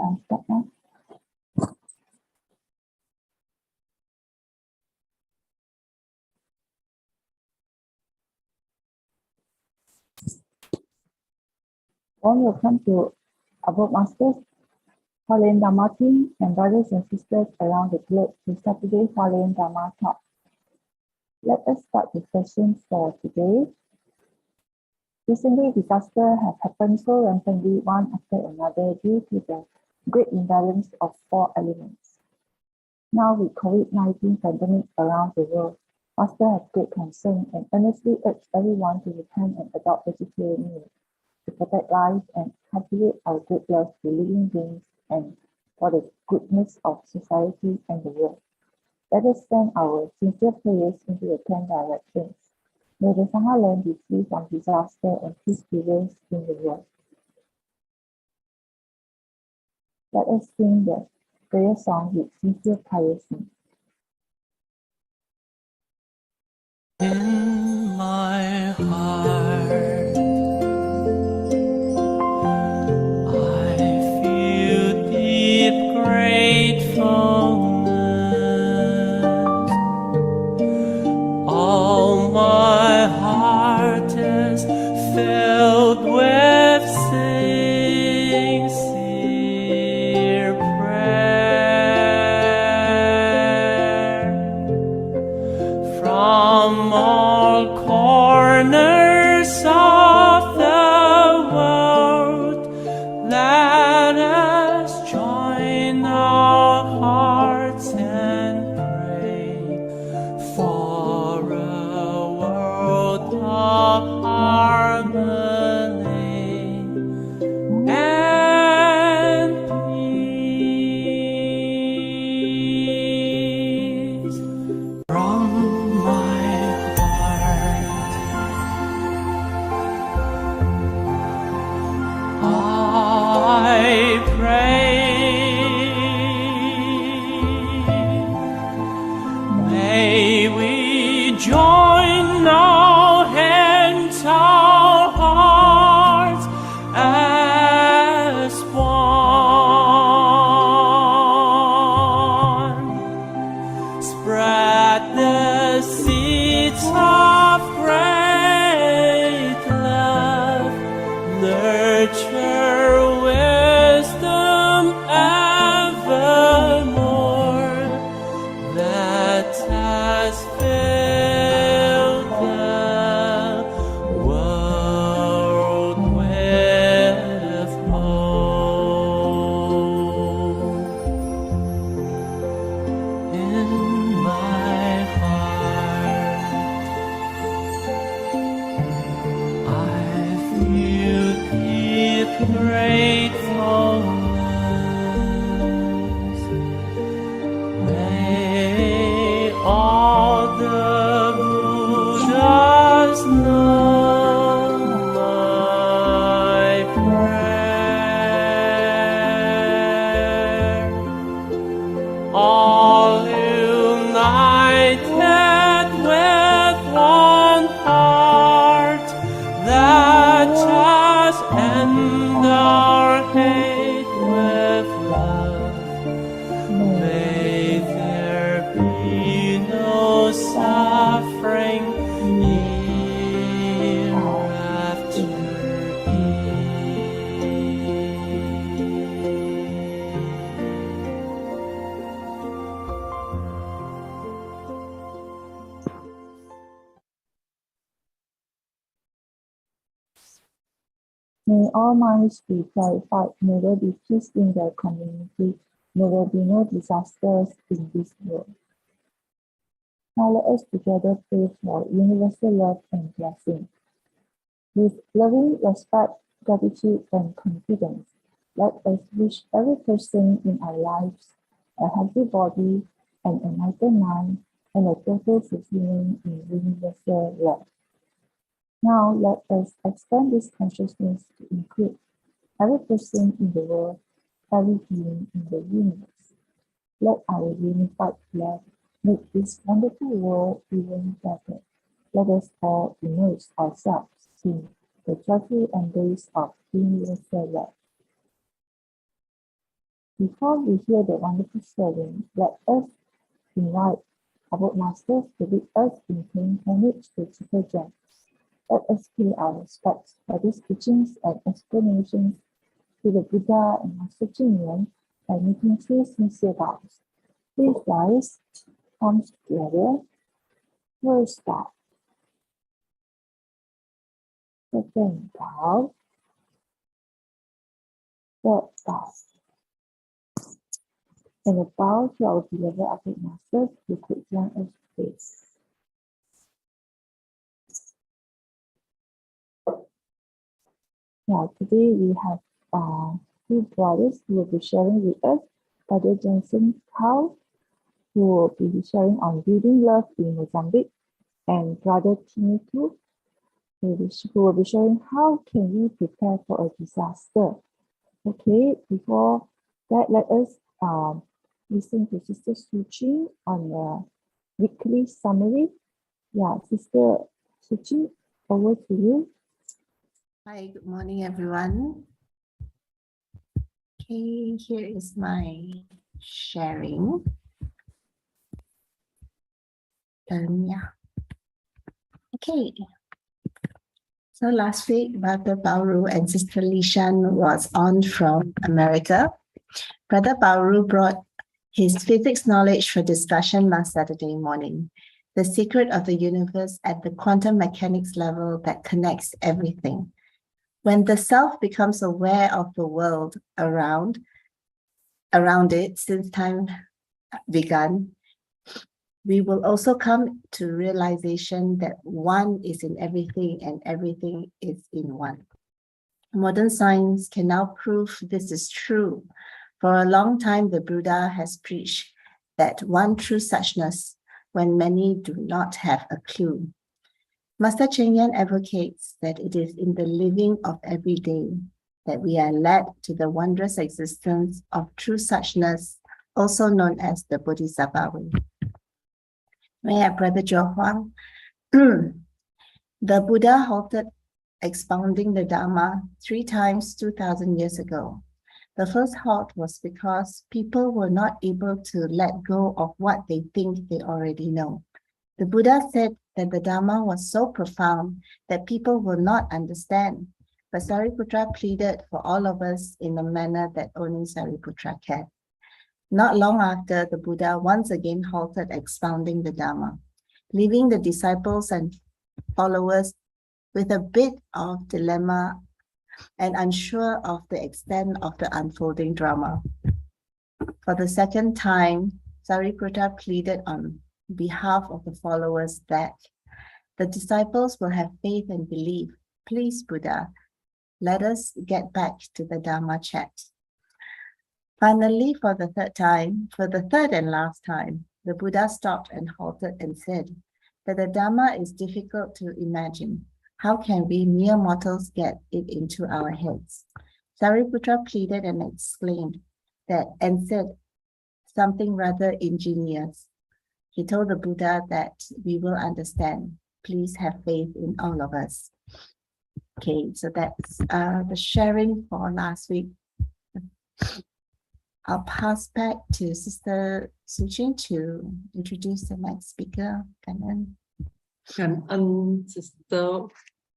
Start now. Warm welcome to our Masters Hualien Dharma team and brothers and sisters around the globe to Saturday Hualien Dharma talk. Let us start the session for today. Recently, disasters have happened so rampantly one after another due to the great imbalance of four elements. Now with COVID-19 pandemic around the world, Masters have great concern and earnestly urge everyone to return and adopt vegetarian meals to protect life and cultivate our good love to living beings and for the goodness of society and the world. Let us send our sincere prayers into the 10 directions. May the Sangha be free from disaster and peace prevails in the world. Let us sing the prayer song with sincere piety. In my heart, I feel deep gratefulness. All my heart is filled with sincere prayer. From all corners of the world, let us join our hearts and pray for a world of harmony and peace. From my heart, I pray. May we join our hands, our hearts as one. Spread the seeds of great love, nurture wisdom evermore. Let us fill the world with hope. In my heart, I feel deep gratefulness. May all the Buddhas know my prayer. All united with one heart, let us end our hate with love. May there be no suffering hereafter. May all minds be clarified. May there be peace in the community. May there be no disasters in this world. Now let us together pray for universal love and blessing. With loving respect, gratitude, and confidence, let us wish every person in our lives a healthy body, an enlightened mind, and a total fulfillment in universal love. Now let us extend this consciousness to include every person in the world, every being in the universe. Let our unified love make this wonderful world even better. Let us all immerse ourselves in the joyful embrace of universal love. Before we hear the wonderful sharing, let us invite our masters to lead us in paying homage to Super Gem. Let us pay our respects for these teachings and explanations to the Buddha and Master Ching by making three sincere vows. Please rise, come together. First bow. Second bow. Third bow. And a bow to our beloved Abbot Masters who could join us today. Now, today we have two brothers who will be sharing with us. Brother Johnson Kao, who will be sharing on building love in Mozambique, and Brother Timmy Tu, who will be sharing how can we prepare for a disaster. Okay, before that, let us listen to Sister Su Ching on the weekly summary. Yeah, Sister Su Ching, over to you. Hi, good morning, everyone. Okay, here is my sharing. Yeah. Okay. So last week, Brother Bauru and Sister Lishan was on from America. Brother Bauru brought his physics knowledge for discussion last Saturday morning. The secret of the universe at the quantum mechanics level that connects everything. When the self becomes aware of the world around it since time began, we will also come to realization that one is in everything and everything is in one. Modern science can now prove this is true. For a long time, the Buddha has preached that one true suchness when many do not have a clue. Master Cheng Yen advocates that it is in the living of every day that we are led to the wondrous existence of true suchness, also known as the Bodhisattva way. May I, Brother Jo Huang? The Buddha halted expounding the Dharma 3 times 2,000 years ago. The first halt was because people were not able to let go of what they think they already know. The Buddha said that the Dharma was so profound that people will not understand, but Sariputra pleaded for all of us in a manner that only Sariputra can. Not long after, the Buddha once again halted expounding the Dharma, leaving the disciples and followers with a bit of dilemma and unsure of the extent of the unfolding drama. For the second time, Sariputra pleaded on behalf of the followers that the disciples will have faith and belief. Please, Buddha, let us get back to the Dharma chat. Finally, for the third and last time, the Buddha stopped and halted and said that the Dharma is difficult to imagine. How can we mere mortals get it into our heads? Sariputra pleaded and exclaimed and said something rather ingenious. He told the Buddha that we will understand. Please have faith in all of us. Okay, so that's the sharing for last week. I'll pass back to Sister Su Ching to introduce the next speaker. Kanan. Sister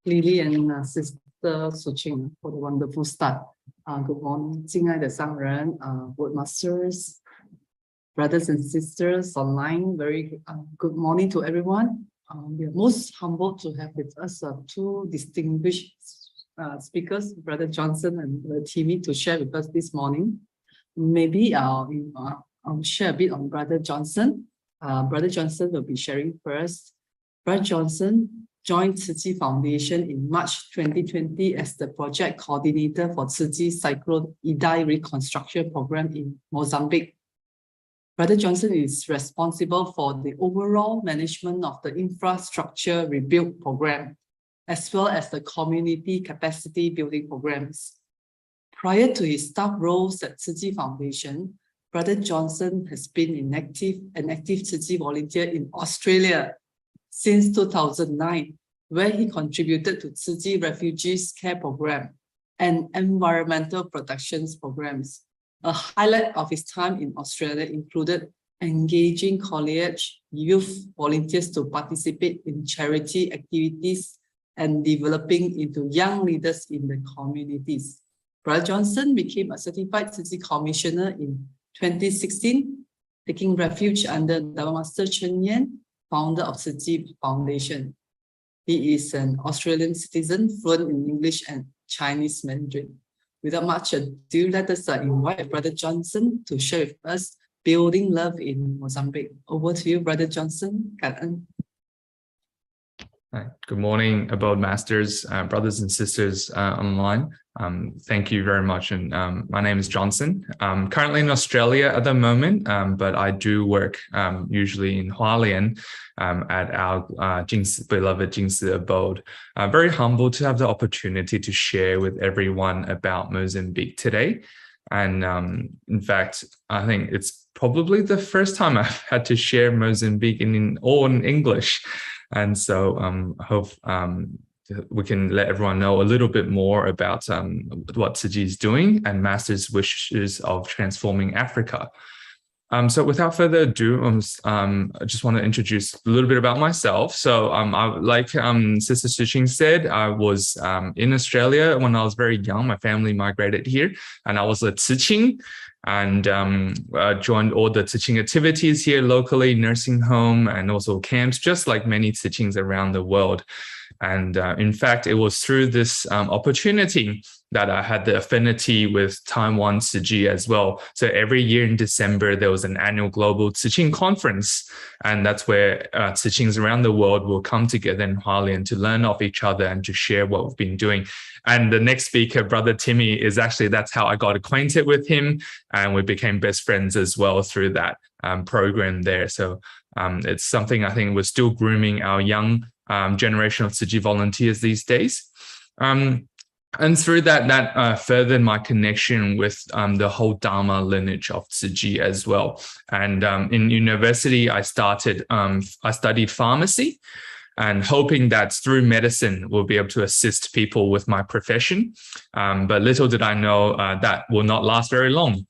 Lily and Sister Su Ching for the wonderful start. Good morning, 敬爱的上人, Word Masters, brothers and sisters online. Very good morning to everyone. We are most humbled to have with us 2 distinguished speakers, Brother Johnson and Brother Timmy, to share with us this morning. Maybe I'll share a bit on Brother Johnson. Brother Johnson will be sharing first. Brother Johnson joined Tzu Chi Foundation in March 2020 as the project coordinator for Tzu Chi Cyclone Idai reconstruction program in Mozambique. Brother Johnson is responsible for the overall management of the infrastructure rebuild program, as well as the community capacity building programs. Prior to his staff roles at Tzu Chi Foundation, Brother Johnson has been an active Tzu Chi volunteer in Australia since 2009, where he contributed to Tzu Chi Refugees Care Program and Environmental Protections Programs. A highlight of his time in Australia included engaging college youth volunteers to participate in charity activities and developing into young leaders in the communities. Brother Johnson became a certified Tzu Chi commissioner in 2016, taking refuge under Dharma Master Chen Yan, founder of Tzu Chi Foundation. He is an Australian citizen, fluent in English and Chinese Mandarin. Without much ado, let us invite Brother Johnson to share with us building love in Mozambique. Over to you, Brother Johnson. Hi. Good morning, Abode Masters, brothers and sisters online. Thank you very much. And my name is Johnson. I'm currently in Australia at the moment, but I do work usually in Hualien at our beloved Jingsi abode. Very humbled to have the opportunity to share with everyone about Mozambique today. And in fact, I think it's probably the first time I've had to share Mozambique in English. And so I hope we can let everyone know a little bit more about what Tzu Chi is doing and Master's wishes of transforming Africa. So without further ado, I just want to introduce a little bit about myself. So like Sister Su Ching said, I was in Australia when I was very young. My family migrated here and I was a Tzu Ching and joined all the Tzu Ching activities here locally, nursing home and also camps, just like many Tzu Chings around the world. And in fact, it was through this opportunity that I had the affinity with Taiwan Tzu Chi as well. So every year in December, there was an annual global Tzu Ching conference. And that's where Tzu Chings around the world will come together in Hualien to learn of each other and to share what we've been doing. And the next speaker, Brother Timmy, that's how I got acquainted with him. And we became best friends as well through that program there. So it's something I think we're still grooming our young generation of Tzu Chi volunteers these days. And through that furthered my connection with the whole Dharma lineage of Tzu Chi as well. And in university, I studied pharmacy and hoping that through medicine, we'll be able to assist people with my profession. But little did I know that will not last very long.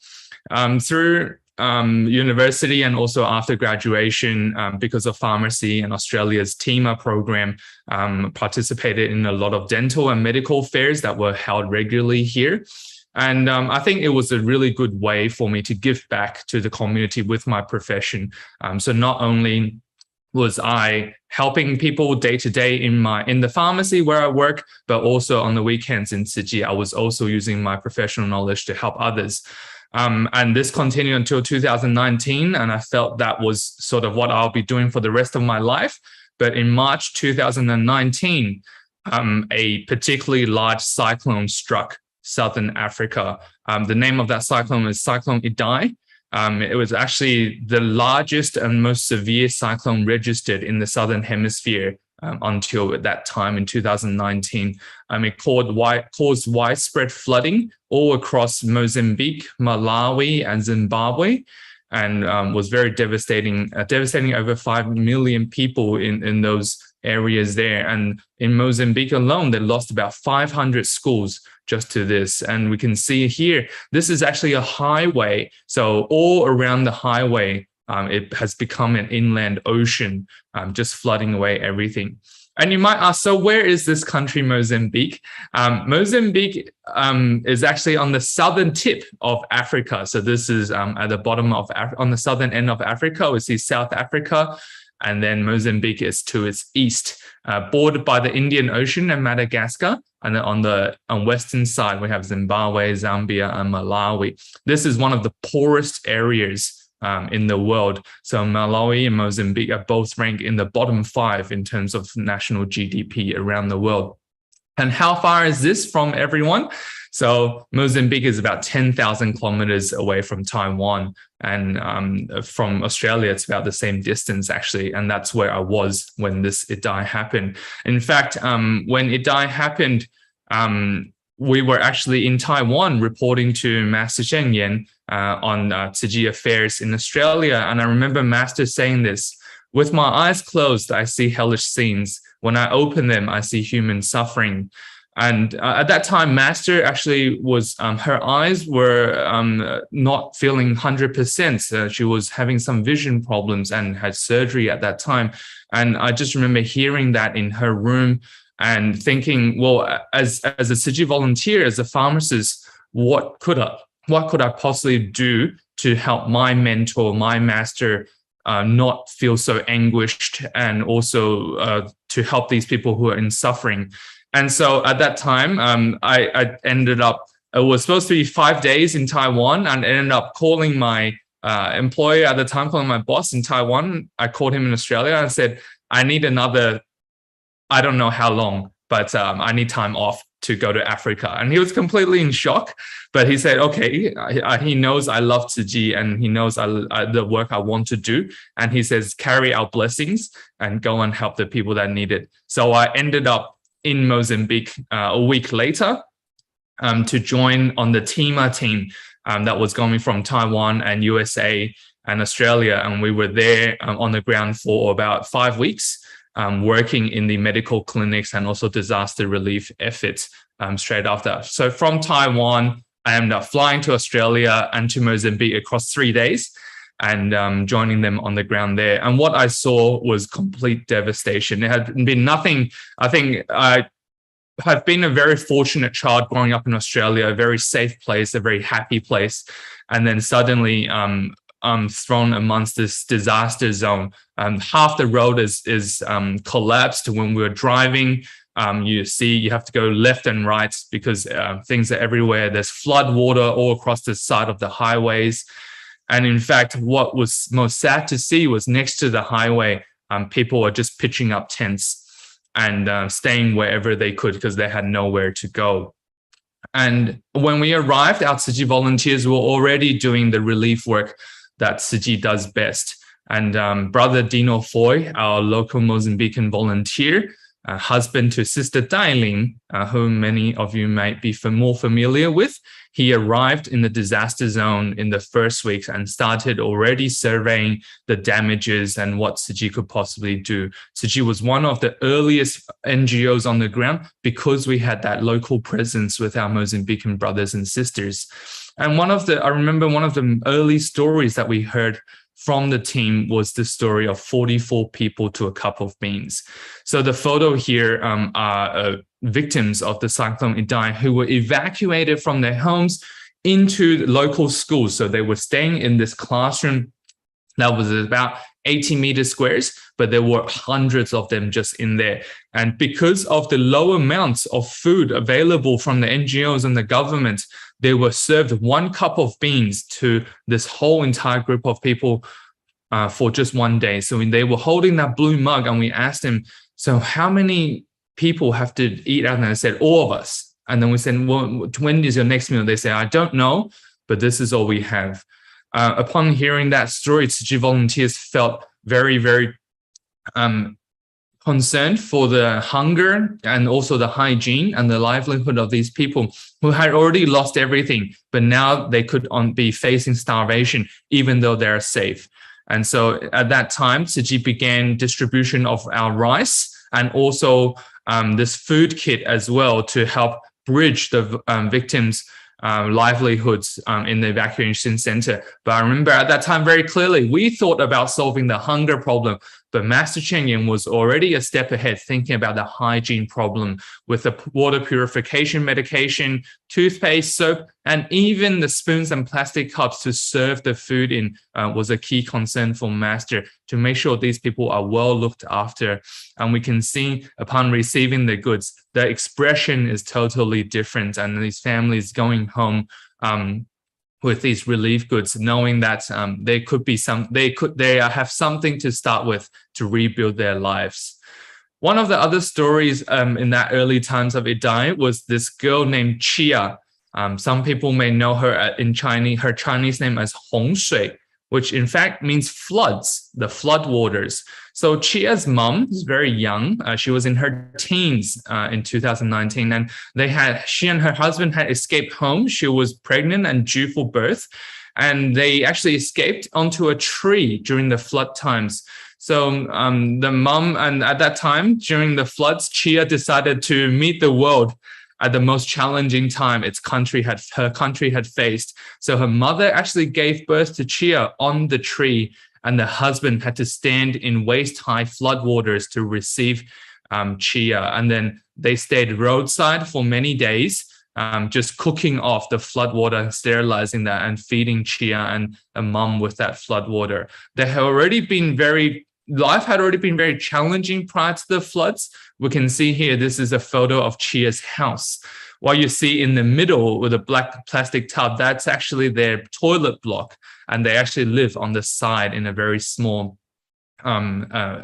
Through university and also after graduation, because of pharmacy and Australia's TEMA program, participated in a lot of dental and medical fairs that were held regularly here. And I think it was a really good way for me to give back to the community with my profession. So not only was I helping people day to day in the pharmacy where I work, but also on the weekends in Tzu Chi, I was also using my professional knowledge to help others. And this continued until 2019, and I felt that was sort of what I'll be doing for the rest of my life. But in March 2019, a particularly large cyclone struck Southern Africa. The name of that cyclone is Cyclone Idai. It was actually the largest and most severe cyclone registered in the Southern Hemisphere until that time in 2019. It caused widespread flooding all across Mozambique, Malawi, and Zimbabwe, and was very devastating over 5 million people in those areas there. And in Mozambique alone, they lost about 500 schools just to this. And we can see here, this is actually a highway. So all around the highway, it has become an inland ocean, just flooding away everything. And you might ask, so where is this country, Mozambique? Mozambique is actually on the southern tip of Africa. So this is at the bottom of, on the southern end of Africa, we see South Africa. And then Mozambique is to its east, bordered by the Indian Ocean and Madagascar. And then on the western side, we have Zimbabwe, Zambia, and Malawi. This is one of the poorest areas in the world. So Malawi and Mozambique are both ranked in the bottom 5 in terms of national GDP around the world. And how far is this from everyone? So Mozambique is about 10,000 kilometers away from Taiwan. And from Australia, it's about the same distance, actually. And that's where I was when this Idai happened. In fact, when Idai happened, we were actually in Taiwan reporting to Master Chen Yan on Tzu Chi affairs in Australia. And I remember Master saying this, "With my eyes closed, I see hellish scenes. When I open them, I see human suffering." And at that time, Master actually was, her eyes were not feeling 100%. She was having some vision problems and had surgery at that time. And I just remember hearing that in her room and thinking, well, as a Tzu Chi volunteer, as a pharmacist, what could I possibly do to help my mentor, my master, not feel so anguished, and also to help these people who are in suffering. And so at that time, I ended up, it was supposed to be 5 days in Taiwan, and ended up calling my employer at the time, calling my boss in Taiwan. I called him in Australia and said, I need another, I don't know how long, but I need time off to go to Africa. And he was completely in shock, but he said, okay, he knows I love Tzu Chi, and he knows the work I want to do. And he says, carry our blessings and go and help the people that need it. So I ended up in Mozambique a week later to join on the TEMA team that was going from Taiwan and USA and Australia. And we were there on the ground for about 5 weeks, working in the medical clinics and also disaster relief efforts straight after. So from Taiwan, I ended up flying to Australia and to Mozambique across 3 days, and joining them on the ground there. And what I saw was complete devastation. There had been nothing. I think I have been a very fortunate child growing up in Australia, a very safe place, a very happy place. And then suddenly thrown amongst this disaster zone. Half the road is collapsed. When we were driving, you have to go left and right because things are everywhere. There's flood water all across the side of the highways. And in fact, what was most sad to see was next to the highway, people were just pitching up tents and staying wherever they could because they had nowhere to go. And when we arrived, our Tzu Chi volunteers were already doing the relief work that Tzu Chi does best. And Brother Dino Foy, our local Mozambican volunteer, husband to Sister Dailing, whom many of you might be more familiar with, he arrived in the disaster zone in the first weeks and started already surveying the damages and what Tzu Chi could possibly do. Tzu Chi was one of the earliest NGOs on the ground because we had that local presence with our Mozambican brothers and sisters. And I remember one of the early stories that we heard from the team was the story of 44 people to a cup of beans. So the photo here are victims of the Cyclone Idai who were evacuated from their homes into local schools. So they were staying in this classroom that was about 80 meter squares, but there were hundreds of them just in there. And because of the low amounts of food available from the NGOs and the government, they were served 1 cup of beans to this whole entire group of people for just 1 day. So when they were holding that blue mug and we asked them, so how many people have to eat out? And they said, all of us. And then we said, well, when is your next meal? They say, I don't know, but this is all we have. Upon hearing that story, Tzu Chi volunteers felt very, very concerned for the hunger and also the hygiene and the livelihood of these people who had already lost everything, but now they could be facing starvation, even though they're safe. And so at that time, Tzu Chi began distribution of our rice and also this food kit as well to help bridge the victims' livelihoods in the evacuation center. But I remember at that time very clearly, we thought about solving the hunger problem, but Master Cheng Yen was already a step ahead, thinking about the hygiene problem with the water purification medication, toothpaste, soap, and even the spoons and plastic cups to serve the food in was a key concern for Master to make sure these people are well looked after. And we can see upon receiving the goods, the expression is totally different, and these families going home with these relief goods, knowing that they have something to start with to rebuild their lives. One of the other stories in that early times of Idai was this girl named Chia. Some people may know her in Chinese, her Chinese name as Hongshui, which in fact means floods, the flood waters. So Chia's mom is very young. She was in her teens in 2019, and she and her husband had escaped home. She was pregnant and due for birth, and they actually escaped onto a tree during the flood times. So the mom, and at that time during the floods, Chia decided to meet the world at the most challenging time her country had faced. So her mother actually gave birth to Chia on the tree, and the husband had to stand in waist-high floodwaters to receive Chia. And then they stayed roadside for many days, just cooking off the floodwater, sterilizing that, and feeding Chia and a mum with that floodwater. Life had already been very challenging prior to the floods. We can see here, this is a photo of Chia's house. What you see in the middle with a black plastic tub, that's actually their toilet block. And they actually live on the side in a very small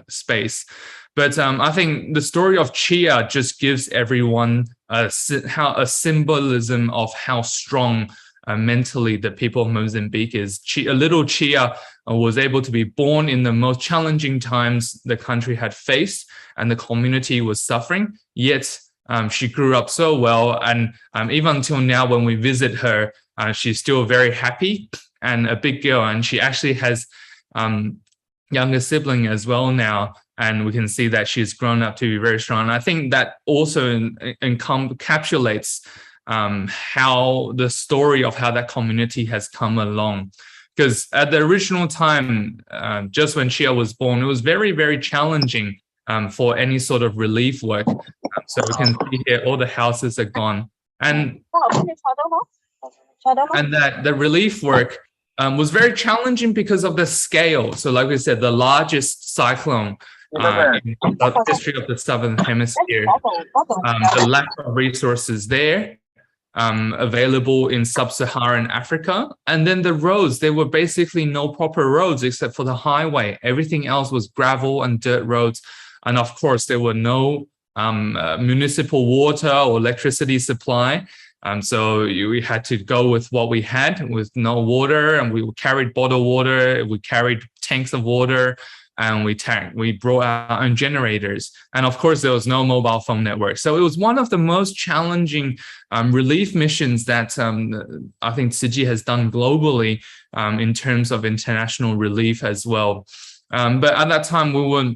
space. But I think the story of Chia just gives everyone a symbolism of how strong mentally the people of Mozambique is. Little Chia was able to be born in the most challenging times the country had faced, and the community was suffering. Yet she grew up so well, and even until now, when we visit her, she's still very happy and a big girl. And she actually has younger sibling as well now, and we can see that she's grown up to be very strong. And I think that also encapsulates how the story of how that community has come along. Because at the original time, just when Chia was born, it was very, very challenging for any sort of relief work. So we can see here all the houses are gone. And that the relief work was very challenging because of the scale. So like we said, the largest cyclone in the history of the Southern Hemisphere, the lack of resources there available in sub-Saharan Africa. And then the roads, there were basically no proper roads except for the highway. Everything else was gravel and dirt roads. And of course, there were no municipal water or electricity supply. So we had to go with what we had, with no water, and we carried bottled water, we carried tanks of water, and we brought our own generators. And of course, there was no mobile phone network. So it was one of the most challenging relief missions that I think Tzu Chi has done globally in terms of international relief as well. But at that time, we were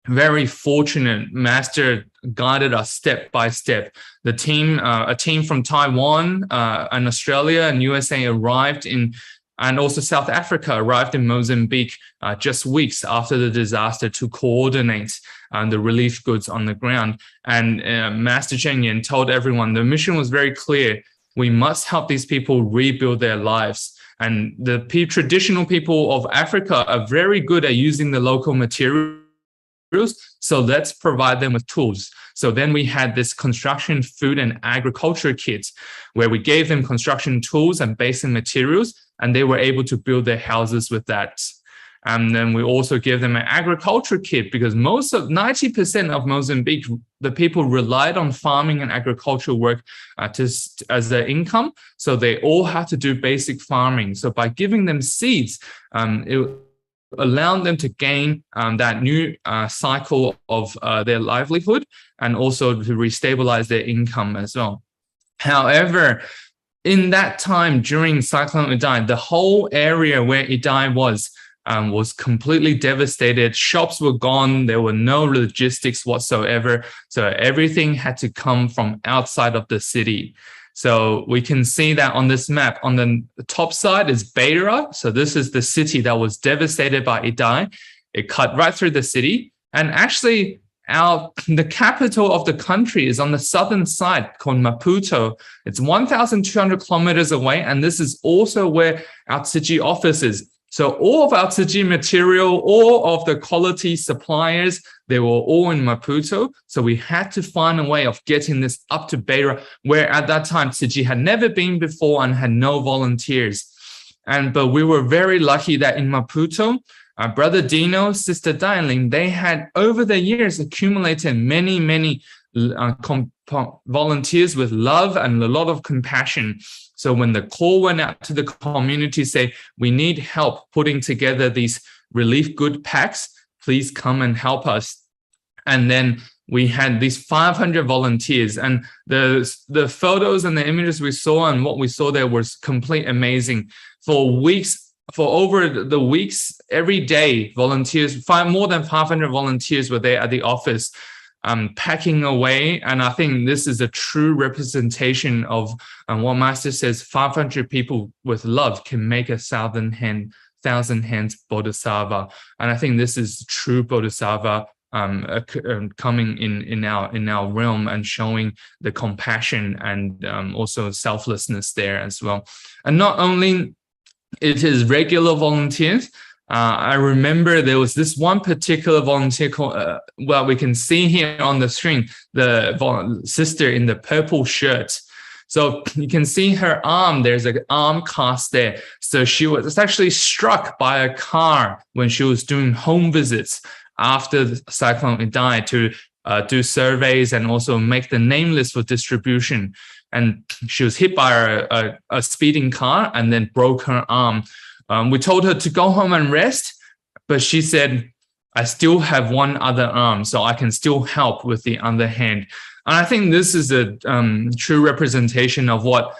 very fortunate. Master guided us step by step. The team, a team from Taiwan and Australia and USA arrived in, and also South Africa arrived in Mozambique just weeks after the disaster to coordinate the relief goods on the ground. And Master Cheng Yen told everyone the mission was very clear. We must help these people rebuild their lives. And the traditional people of Africa are very good at using the local materials. So let's provide them with tools. So then we had this construction, food, and agriculture kit where we gave them construction tools and basic materials, and they were able to build their houses with that. And then we also gave them an agriculture kit because 90% of Mozambique, the people relied on farming and agricultural work as their income. So they all had to do basic farming. So by giving them seeds, it allowed them to gain that new cycle of their livelihood, and also to restabilize their income as well. However, in that time during Cyclone Idai, the whole area where Idai was completely devastated. Shops were gone. There were no logistics whatsoever. So everything had to come from outside of the city. So we can see that on this map. On the top side is Beira. So this is the city that was devastated by Idai. It cut right through the city. And actually, the capital of the country is on the southern side called Maputo. It's 1,200 kilometers away. And this is also where our Tzu Chi office is. So all of our Tzu Chi material, all of the quality suppliers, they were all in Maputo. So we had to find a way of getting this up to Beira, where at that time Tzu Chi had never been before and had no volunteers. But we were very lucky that in Maputo, our brother Dino, sister Dialing, they had over the years accumulated many volunteers with love and a lot of compassion. So when the call went out to the community, say, we need help putting together these relief good packs, please come and help us. And then we had these 500 volunteers, and the photos and the images we saw and what we saw there was complete amazing. For over the weeks, every day, volunteers, more than 500 volunteers were there at the office. packing away. And I think this is a true representation of what Master says, 500 people with love can make a thousand hands bodhisattva. And I think this is true bodhisattva coming in our realm and showing the compassion and also selflessness there as well. And not only it is regular volunteers. I remember there was this one particular volunteer called, well, we can see here on the screen, the sister in the purple shirt. So you can see her arm, there's an arm cast there. So she was actually struck by a car when she was doing home visits after the Cyclone Idai to do surveys and also make the name list for distribution. And she was hit by a speeding car and then broke her arm. We told her to go home and rest, but she said, I still have one other arm, so I can still help with the other hand. And I think this is a true representation of what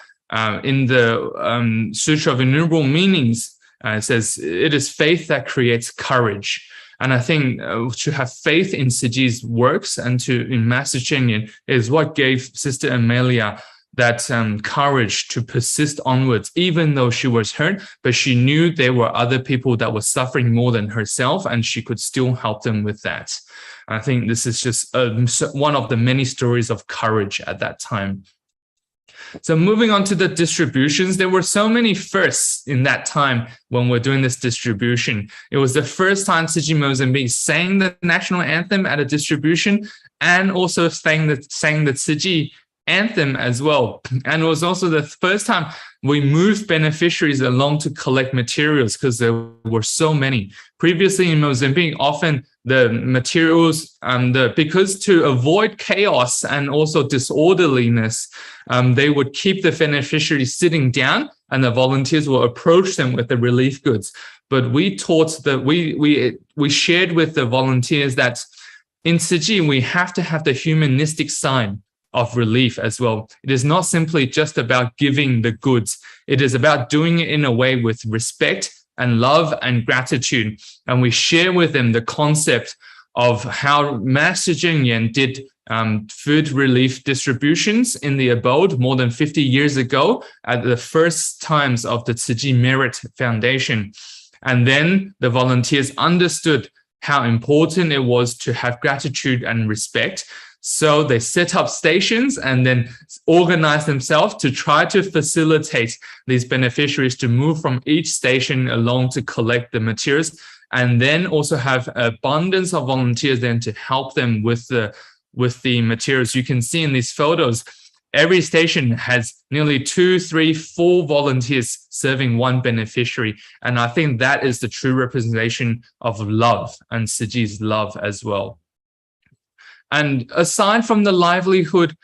in the Sutra of Innumerable Meanings it says, it is faith that creates courage. And I think to have faith in Tzu Chi's works and in Master Cheng is what gave Sister Amelia that courage to persist onwards, even though she was hurt, but she knew there were other people that were suffering more than herself, and she could still help them with that. I think this is just one of the many stories of courage at that time. So moving on to the distributions, there were so many firsts in that time when we're doing this distribution. It was the first time Tzu Chi Mozambique sang the national anthem at a distribution and also sang the Tzu Chi anthem as well. And it was also the first time we moved beneficiaries along to collect materials because there were so many. Previously in Mozambique, often the materials, because to avoid chaos and also disorderliness, they would keep the beneficiaries sitting down and the volunteers will approach them with the relief goods. But we taught that we shared with the volunteers that in Tzu Chi, we have to have the humanistic side of relief as well. It is not simply just about giving the goods. It is about doing it in a way with respect and love and gratitude. And we share with them the concept of how Master Cheng Yen did food relief distributions in the abode more than 50 years ago at the first times of the Tzu Chi Merit Foundation. And then the volunteers understood how important it was to have gratitude and respect. So they set up stations and then organize themselves to try to facilitate these beneficiaries to move from each station along to collect the materials, and then also have abundance of volunteers then to help them with the materials. You can see in these photos, every station has nearly 2, 3, 4 volunteers serving one beneficiary. And I think that is the true representation of love and Tzu Chi's love as well. And aside from the livelihood,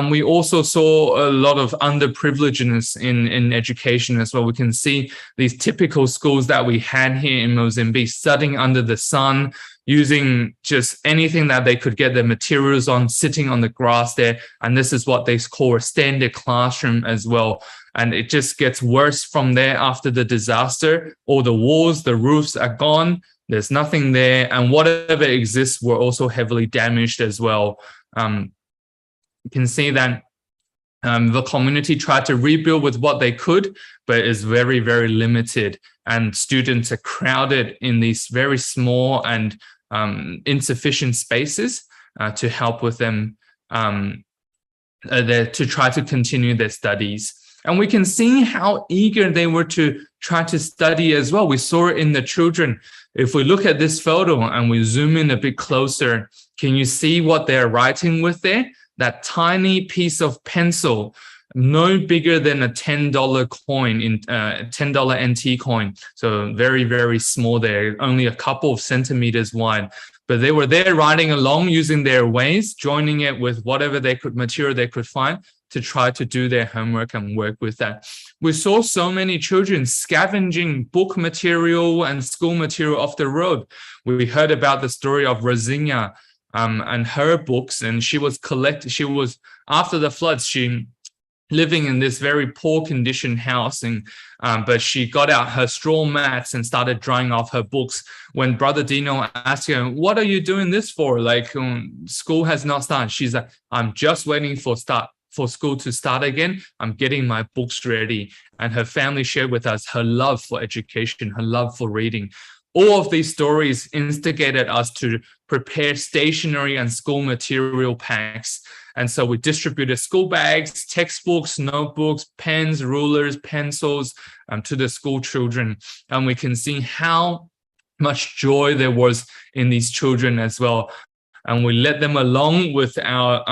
we also saw a lot of underprivilegedness in education as well. We can see these typical schools that we had here in Mozambique, studying under the sun, using just anything that they could get their materials on, sitting on the grass there. And this is what they call a standard classroom as well. And it just gets worse from there after the disaster. All the walls, the roofs are gone. There's nothing there, and whatever exists were also heavily damaged as well. You can see that the community tried to rebuild with what they could, but it's very, very limited. And students are crowded in these very small and insufficient spaces to help with them to try to continue their studies. And we can see how eager they were to try to study as well. We saw it in the children. If we look at this photo and we zoom in a bit closer, can you see what they're writing with there? That tiny piece of pencil, no bigger than a $10 coin, in $10 NT coin. So very, very small there, only a couple of centimeters wide. But they were there writing along using their ways, joining it with whatever material they could find to try to do their homework and work with that. We saw so many children scavenging book material and school material off the road. We heard about the story of Rosinia and her books, and she was after the floods, she living in this very poor condition house, and but she got out her straw mats and started drying off her books. When Brother Dino asked her, "What are you doing this for? Like, school has not started." She's like, "I'm just waiting for school to start again. I'm getting my books ready." And her family shared with us her love for education, her love for reading. All of these stories instigated us to prepare stationery and school material packs. And so we distributed school bags, textbooks, notebooks, pens, rulers, pencils to the school children. And we can see how much joy there was in these children as well. And we led them along with our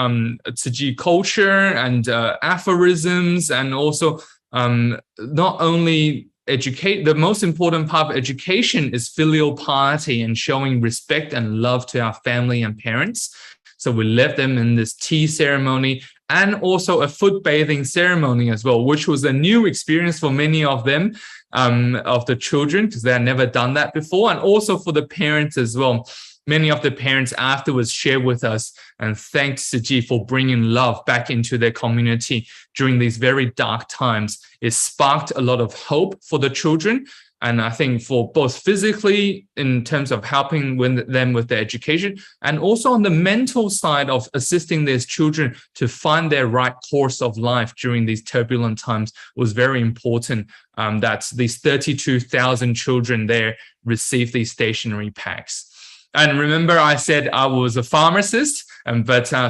Tzu Chi culture and aphorisms, and also not only educate. The most important part of education is filial piety and showing respect and love to our family and parents. So we led them in this tea ceremony and also a foot bathing ceremony as well, which was a new experience for many of them, of the children, because they had never done that before, and also for the parents as well. Many of the parents afterwards shared with us and thanked Tzu Chi for bringing love back into their community during these very dark times. It sparked a lot of hope for the children. And I think for both physically in terms of helping them with their education, and also on the mental side of assisting these children to find their right course of life during these turbulent times was very important, that these 32,000 children there received these stationery packs. And remember, I said I was a pharmacist,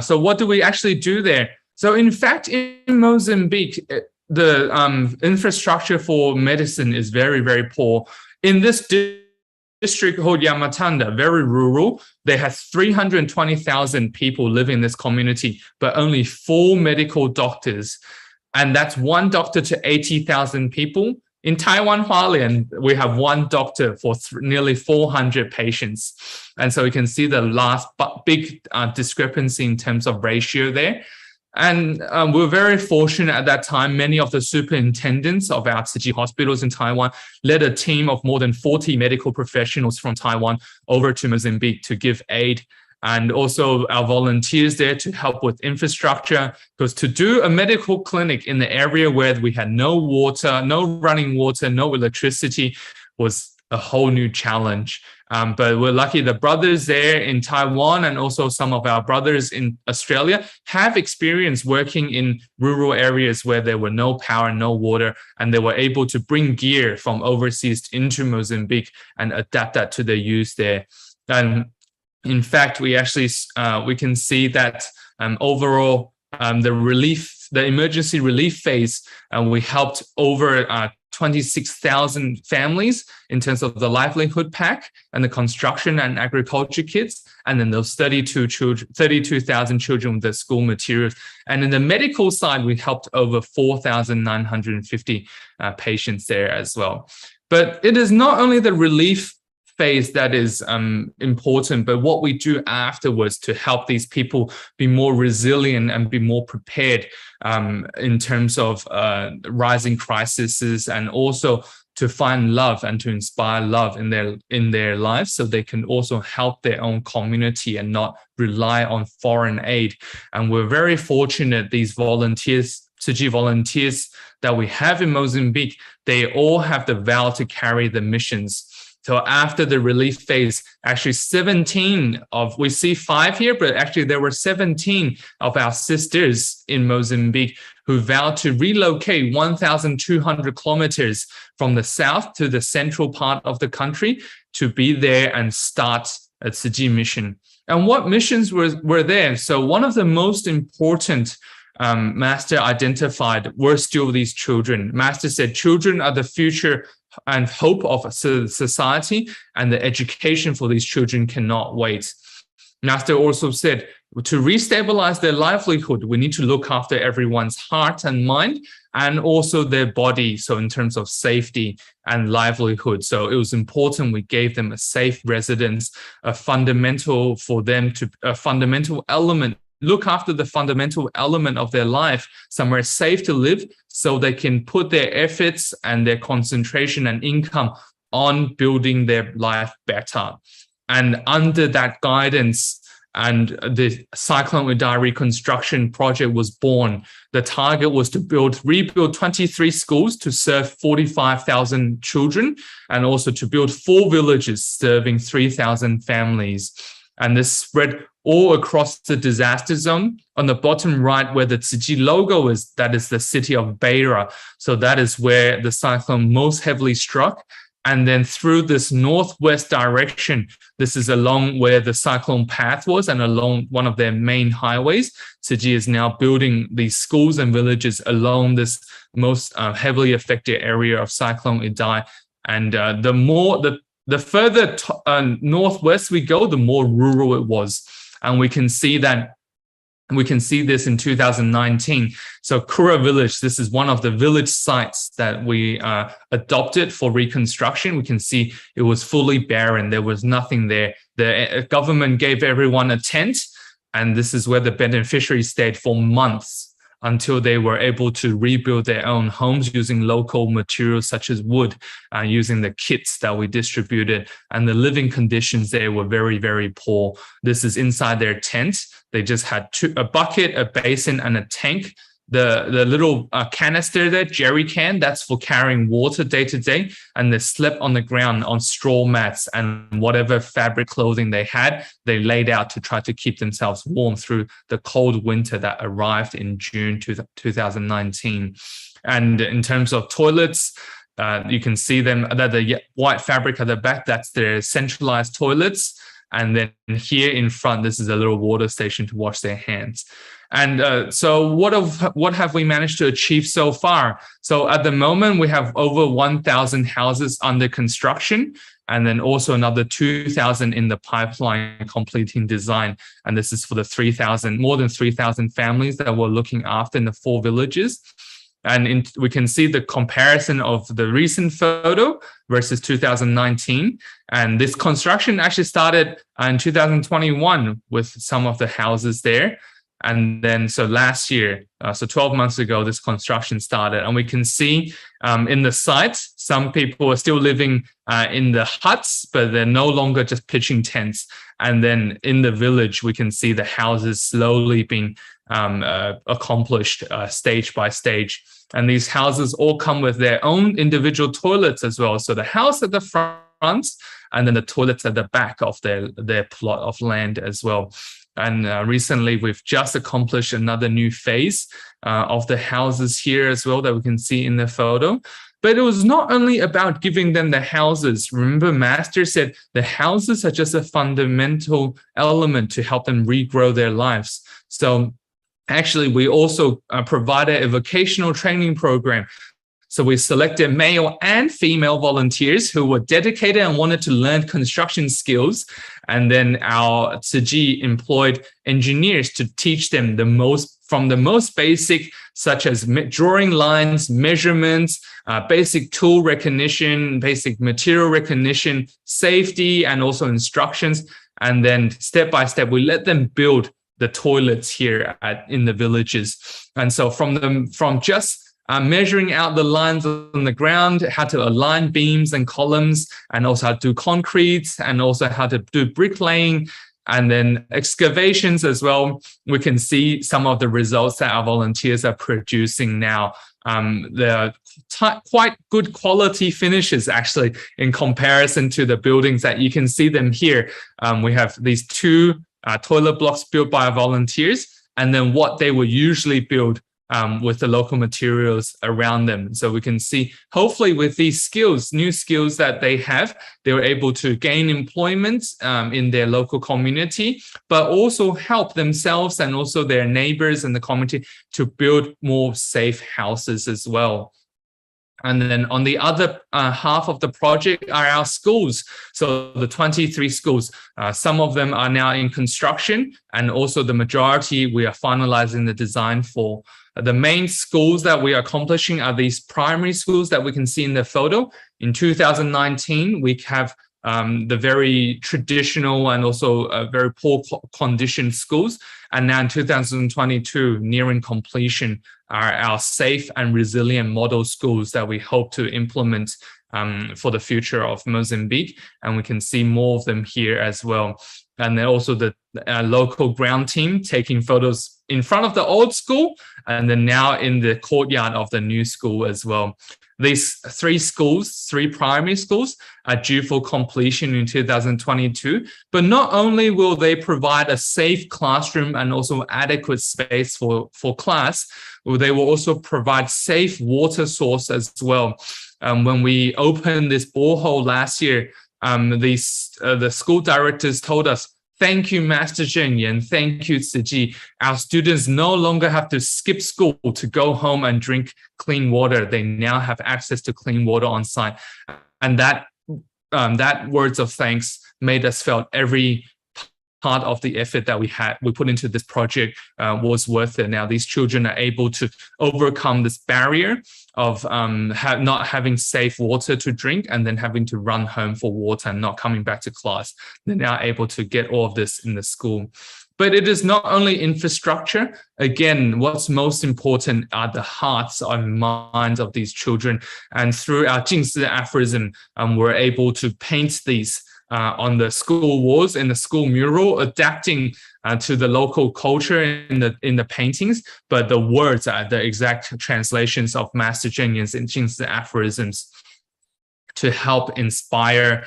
so what do we actually do there? So in fact, in Mozambique, the infrastructure for medicine is very, very poor. In this district called Yamatanda, very rural, they have 320,000 people living in this community, but only 4 medical doctors. And that's 1 doctor to 80,000 people. In Taiwan, Hualien, we have 1 doctor for nearly 400 patients. And so you can see the last big discrepancy in terms of ratio there. And we're very fortunate at that time. Many of the superintendents of our Tzu Chi hospitals in Taiwan led a team of more than 40 medical professionals from Taiwan over to Mozambique to give aid. And also our volunteers there to help with infrastructure, because to do a medical clinic in the area where we had no water, no running water, no electricity was a whole new challenge. But we're lucky the brothers there in Taiwan and also some of our brothers in Australia have experience working in rural areas where there were no power, no water, and they were able to bring gear from overseas into Mozambique and adapt that to their use there. And in fact, we actually we can see that overall the emergency relief phase, we helped over 26,000 families in terms of the livelihood pack and the construction and agriculture kits, and then those 32,000 children with the school materials. And in the medical side, we helped over 4,950 patients there as well. But it is not only the relief phase that is important, but what we do afterwards to help these people be more resilient and be more prepared in terms of rising crises, and also to find love and to inspire love in their lives, so they can also help their own community and not rely on foreign aid. And we're very fortunate these volunteers, Tzu Chi volunteers that we have in Mozambique, they all have the vow to carry the missions. So after the relief phase, actually 17 of, we see 5 here, but actually there were 17 of our sisters in Mozambique who vowed to relocate 1,200 kilometers from the south to the central part of the country to be there and start a Tzu Chi mission. And what missions were there? So one of the most important Master identified were still these children. Master said children are the future and hope of society, and the education for these children cannot wait. Master also said to restabilize their livelihood, we need to look after everyone's heart and mind, and also their body. So in terms of safety and livelihood. So it was important we gave them a safe residence, a fundamental element, look after the fundamental element of their life, somewhere safe to live, so they can put their efforts and their concentration and income on building their life better. And under that guidance, and the Cyclone Idai reconstruction project was born. The target was to rebuild 23 schools to serve 45,000 children, and also to build 4 villages serving 3,000 families. And this spread all across the disaster zone. On the bottom right, where the Tzu Chi logo is, that is the city of Beira. So that is where the cyclone most heavily struck. And then through this northwest direction, this is along where the cyclone path was and along one of their main highways. Tzu Chi is now building these schools and villages along this most heavily affected area of Cyclone Idai. And the further northwest we go, the more rural it was. And we can see this in 2019. So Kura village, this is one of the village sites that we adopted for reconstruction. We can see it was fully barren. There was nothing there. The government gave everyone a tent, and this is where the beneficiaries stayed for months until they were able to rebuild their own homes using local materials such as wood, using the kits that we distributed. And the living conditions there were very, very poor. This is inside their tent. They just had a bucket, a basin, and a tank. The little canister there, jerry can, that's for carrying water day to day. And they slept on the ground on straw mats, and whatever fabric clothing they had, they laid out to try to keep themselves warm through the cold winter that arrived in June 2019. And in terms of toilets, you can see them, that the white fabric at the back, that's their centralized toilets. And then here in front, this is a little water station to wash their hands. And so what have we managed to achieve so far? So at the moment, we have over 1,000 houses under construction, and then also another 2,000 in the pipeline completing design. And this is for the more than 3,000 families that we're looking after in the 4 villages. And we can see the comparison of the recent photo versus 2019. And this construction actually started in 2021 with some of the houses there. And then, so last year, so 12 months ago, this construction started. And we can see in the site, some people are still living in the huts, but they're no longer just pitching tents. And then in the village, we can see the houses slowly being accomplished stage by stage. And these houses all come with their own individual toilets as well. So the house at the front, and then the toilets at the back of their plot of land as well. And recently, we've just accomplished another new phase of the houses here as well that we can see in the photo. But it was not only about giving them the houses. Remember, Master said the houses are just a fundamental element to help them regrow their lives. So actually, we also provided a vocational training program. So we selected male and female volunteers who were dedicated and wanted to learn construction skills. And then our Tzu Chi employed engineers to teach them from the most basic, such as drawing lines, measurements, basic tool recognition, basic material recognition, safety, and also instructions. And then step by step, we let them build the toilets here in the villages. And so from just measuring out the lines on the ground, how to align beams and columns, and also how to do concrete, and also how to do bricklaying, and then excavations as well. We can see some of the results that our volunteers are producing now. They're quite good quality finishes, actually, in comparison to the buildings that you can see them here. We have these 2 toilet blocks built by our volunteers, and then what they will usually build with the local materials around them. So we can see, hopefully with these skills, new skills that they have, they were able to gain employment in their local community, but also help themselves and also their neighbors and the community to build more safe houses as well. And then on the other half of the project are our schools. So the 23 schools, some of them are now in construction, and also the majority we are finalizing the design for. The main schools that we are accomplishing are these primary schools that we can see in the photo. In 2019, we have the very traditional and also very poor condition schools. And now in 2022, nearing completion, are our safe and resilient model schools that we hope to implement for the future of Mozambique. And we can see more of them here as well. and then also the local ground team taking photos in front of the old school, and then now in the courtyard of the new school as well. These three primary schools are due for completion in 2022. But not only will they provide a safe classroom and also adequate space for class, they will also provide safe water source as well. When we opened this borehole last year, the school directors told us, "Thank you, Master Zheng Yan. Thank you, Tzu Chi. Our students no longer have to skip school to go home and drink clean water. They now have access to clean water on site." And that words of thanks made us felt every part of the effort that we put into this project was worth it. Now these children are able to overcome this barrier of not having safe water to drink and then having to run home for water and not coming back to class. They're now able to get all of this in the school. But it is not only infrastructure. Again, what's most important are the hearts and minds of these children. And through our Jingsi aphorism, we're able to paint these on the school walls, in the school mural, adapting to the local culture in the paintings. But the words are the exact translations of Master Zheng Yan's and Jingsi aphorisms to help inspire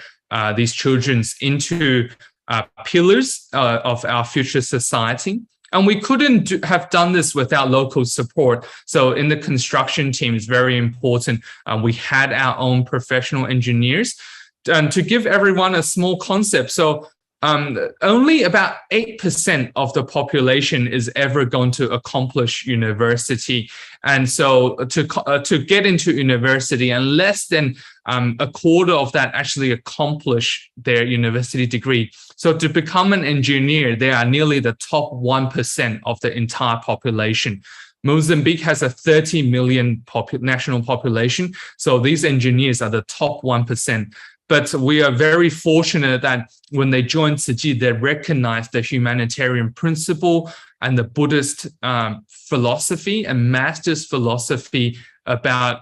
these children into pillars of our future society. And we couldn't have done this without local support. So in the construction team, it's very important. We had our own professional engineers. And to give everyone a small concept, so only about 8% of the population is ever going to accomplish university. And so to get into university, and less than a quarter of that actually accomplish their university degree. So to become an engineer, they are nearly the top 1% of the entire population. Mozambique has a 30 million national population. So these engineers are the top 1%. But we are very fortunate that when they joined Tzu Chi, they recognized the humanitarian principle and the Buddhist philosophy and master's philosophy about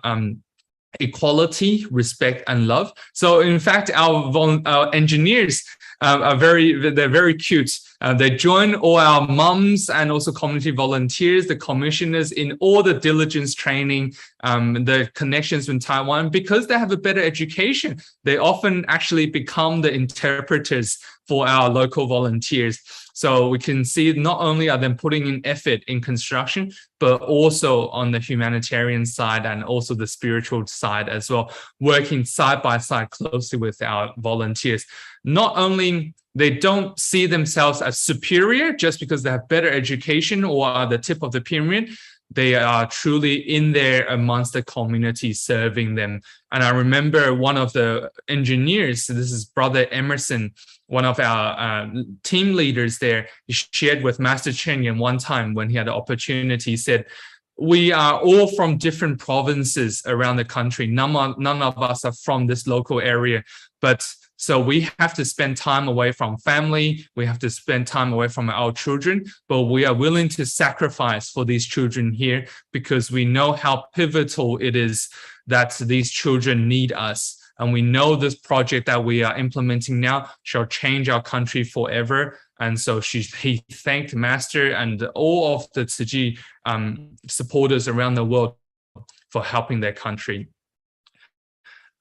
equality, respect, and love. So in fact, our engineers they're very cute. They join all our mums and also community volunteers, the commissioners in all the diligence training, the connections in Taiwan, because they have a better education. They often actually become the interpreters for our local volunteers. So we can see not only are they putting in effort in construction, but also on the humanitarian side and also the spiritual side as well, working side by side closely with our volunteers. Not only they don't see themselves as superior just because they have better education or are the tip of the pyramid. They are truly in there amongst the community serving them. And I remember one of the engineers, this is Brother Emerson, one of our team leaders there, he shared with Master Zheng Yan one time when he had the opportunity, he said, "We are all from different provinces around the country. None of us are from this local area, but so we have to spend time away from family. We have to spend time away from our children, but we are willing to sacrifice for these children here because we know how pivotal it is that these children need us. And we know this project that we are implementing now shall change our country forever." And so he thanked Master and all of the Tzu Chi supporters around the world for helping their country.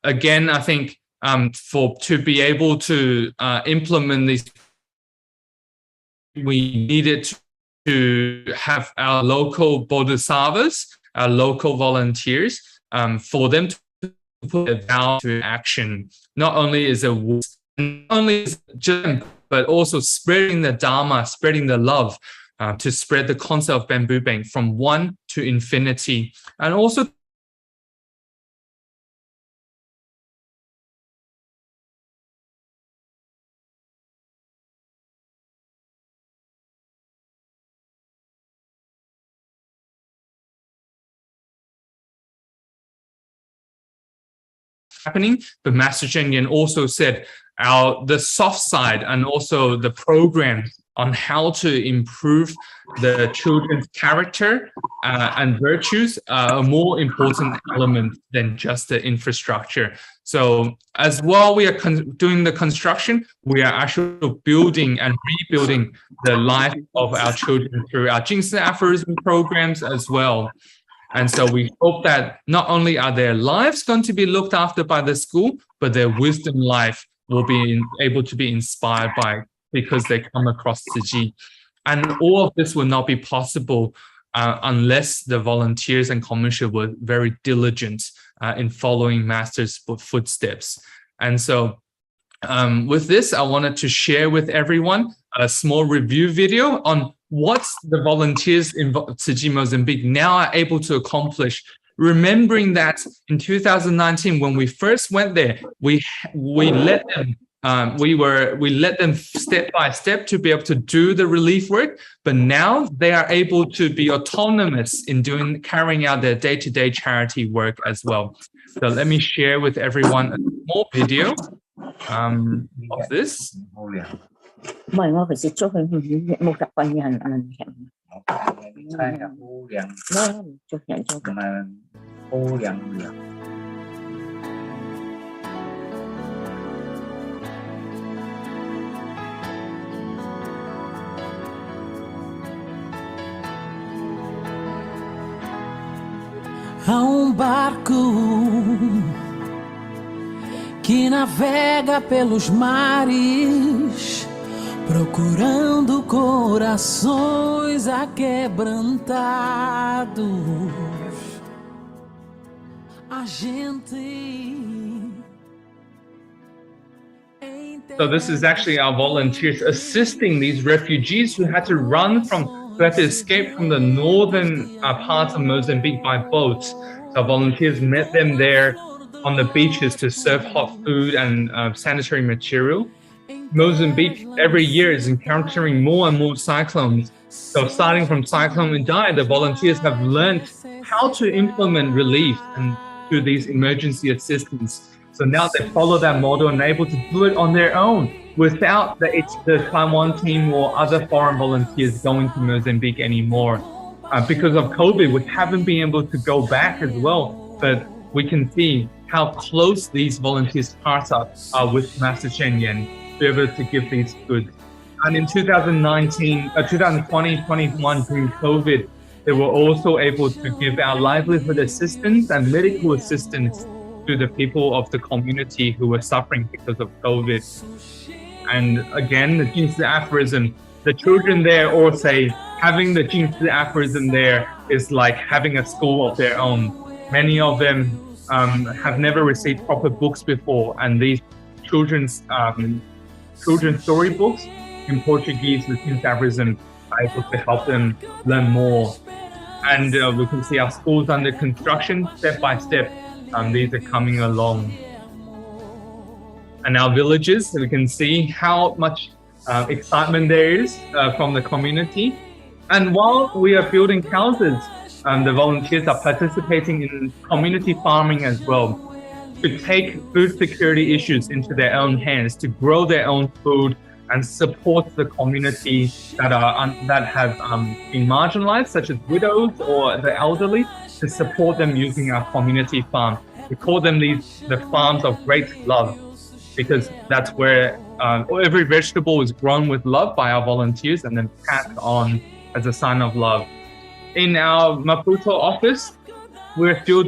Again, I think to be able to implement these, we needed to have our local bodhisattvas, our local volunteers, for them to put a vow to action. Not only is it not only is it just, but also spreading the Dharma, spreading the love, to spread the concept of bamboo bank from one to infinity, and also happening. But Master Zheng Yan also said the soft side and also the program on how to improve the children's character and virtues are a more important element than just the infrastructure. So as while we are doing the construction, we are actually building and rebuilding the life of our children through our Jingsi aphorism programs as well. And so we hope that not only are their lives going to be looked after by the school, but their wisdom life will be able to be inspired by because they come across Tzu Chi. And all of this will not be possible unless the volunteers and commission were very diligent in following Master's footsteps. And so with this, I wanted to share with everyone a small review video on what the volunteers in Tzu Chi Mozambique now are able to accomplish. Remembering that in 2019, when we first went there, we let them we let them step by step to be able to do the relief work, but now they are able to be autonomous in carrying out their day-to-day charity work as well. So let me share with everyone a small video of this. Mời ngồi phải xịt chốt một cặp quanh nhà mình hẹn. Nó chốt nhận cho cả. Há barco que navega pelos mares, procurando corações aquebrantados. A gente. So this is actually our volunteers assisting these refugees who had to escape from the northern parts of Mozambique by boat. So volunteers met them there on the beaches to serve hot food and sanitary material. Mozambique every year is encountering more and more cyclones. So starting from Cyclone Idai, the volunteers have learned how to implement relief and do these emergency assistance. So now they follow that model and are able to do it on their own without the Taiwan team or other foreign volunteers going to Mozambique anymore. Because of COVID, we haven't been able to go back as well, but we can see how close these volunteers' hearts are with Master Chen Yan to be able to give these goods. And in 2020, 2021, during COVID, they were also able to give out livelihood assistance and medical assistance to the people of the community who were suffering because of COVID. And again, the Jingsi aphorism, the children there all say having the Jingsi aphorism there is like having a school of their own. Many of them have never received proper books before, and these children's storybooks in Portuguese with Jingsi aphorism are able to help them learn more. And we can see our schools under construction step by step. These are coming along. And our villages, we can see how much excitement there is from the community. And while we are building houses, the volunteers are participating in community farming as well, to take food security issues into their own hands, to grow their own food and support the community that have been marginalized, such as widows or the elderly, to support them using our community farm. We call them the farms of great love, because that's where every vegetable is grown with love by our volunteers and then passed on as a sign of love. In our Maputo office, we're still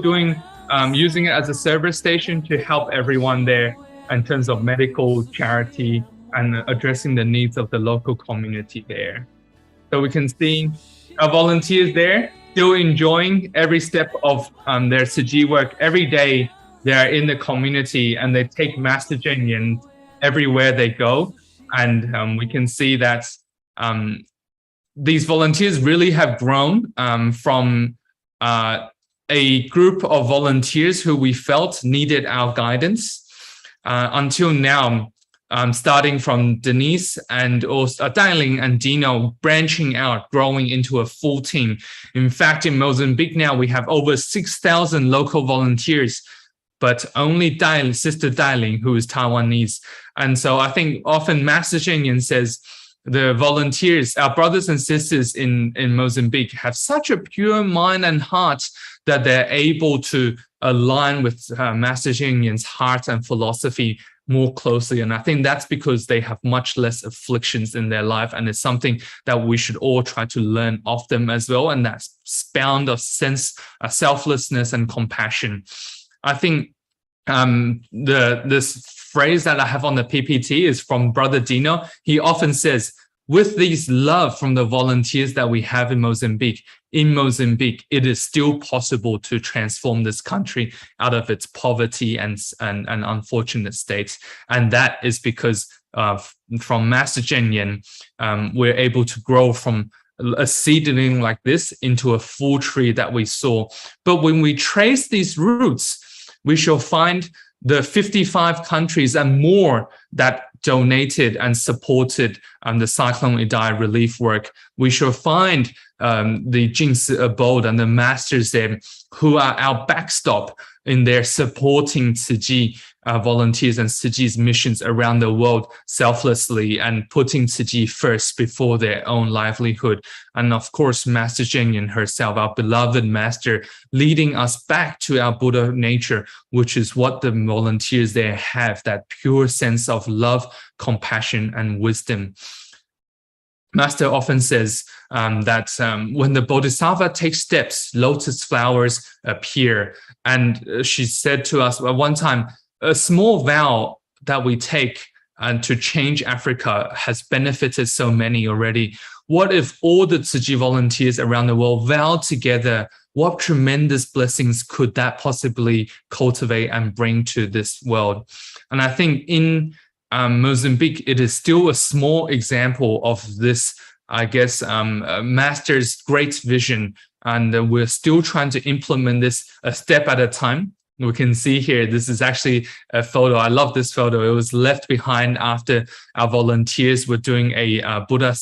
using it as a service station to help everyone there in terms of medical, charity, and addressing the needs of the local community there. So we can see our volunteers there still enjoying every step of their Tzu Chi work. Every day they are in the community and they take Master Chen Yan everywhere they go. And we can see that these volunteers really have grown from a group of volunteers who we felt needed our guidance until now. Starting from Denise and also Dailing and Dino branching out, growing into a full team. In fact, in Mozambique now, we have over 6,000 local volunteers, but only Sister Dailing, who is Taiwanese. And so I think often Master Chen Yan says, the volunteers, our brothers and sisters in Mozambique have such a pure mind and heart that they're able to align with Master Cheng Yen's heart and philosophy more closely. And I think that's because they have much less afflictions in their life. And it's something that we should all try to learn of them as well. And that's bound of selflessness and compassion. I think this phrase that I have on the PPT is from Brother Dino. He often says, with these love from the volunteers that we have in Mozambique, it is still possible to transform this country out of its poverty and unfortunate states. And that is because from Master Cheng Yen, we're able to grow from a seedling like this into a full tree that we saw. But when we trace these roots, we shall find the 55 countries and more that donated and supported the Cyclone Idai relief work. We shall find the Jingsi abode and the masters there who are our backstop in their supporting Tzu Chi volunteers and Tzu Chi's missions around the world selflessly and putting Tzu Chi first before their own livelihood. And of course, Master Cheng Yen herself, our beloved master, leading us back to our Buddha nature, which is what the volunteers there have, that pure sense of love, compassion, and wisdom. Master often says that when the Bodhisattva takes steps, lotus flowers appear. And she said to us at one time, a small vow that we take and to change Africa has benefited so many already. What if all the Tzu Chi volunteers around the world vow together? What tremendous blessings could that possibly cultivate and bring to this world? And I think in Mozambique, it is still a small example of this, I guess, master's great vision. And we're still trying to implement this a step at a time. We can see here, this is actually a photo. I love this photo. It was left behind after our volunteers were doing a Buddha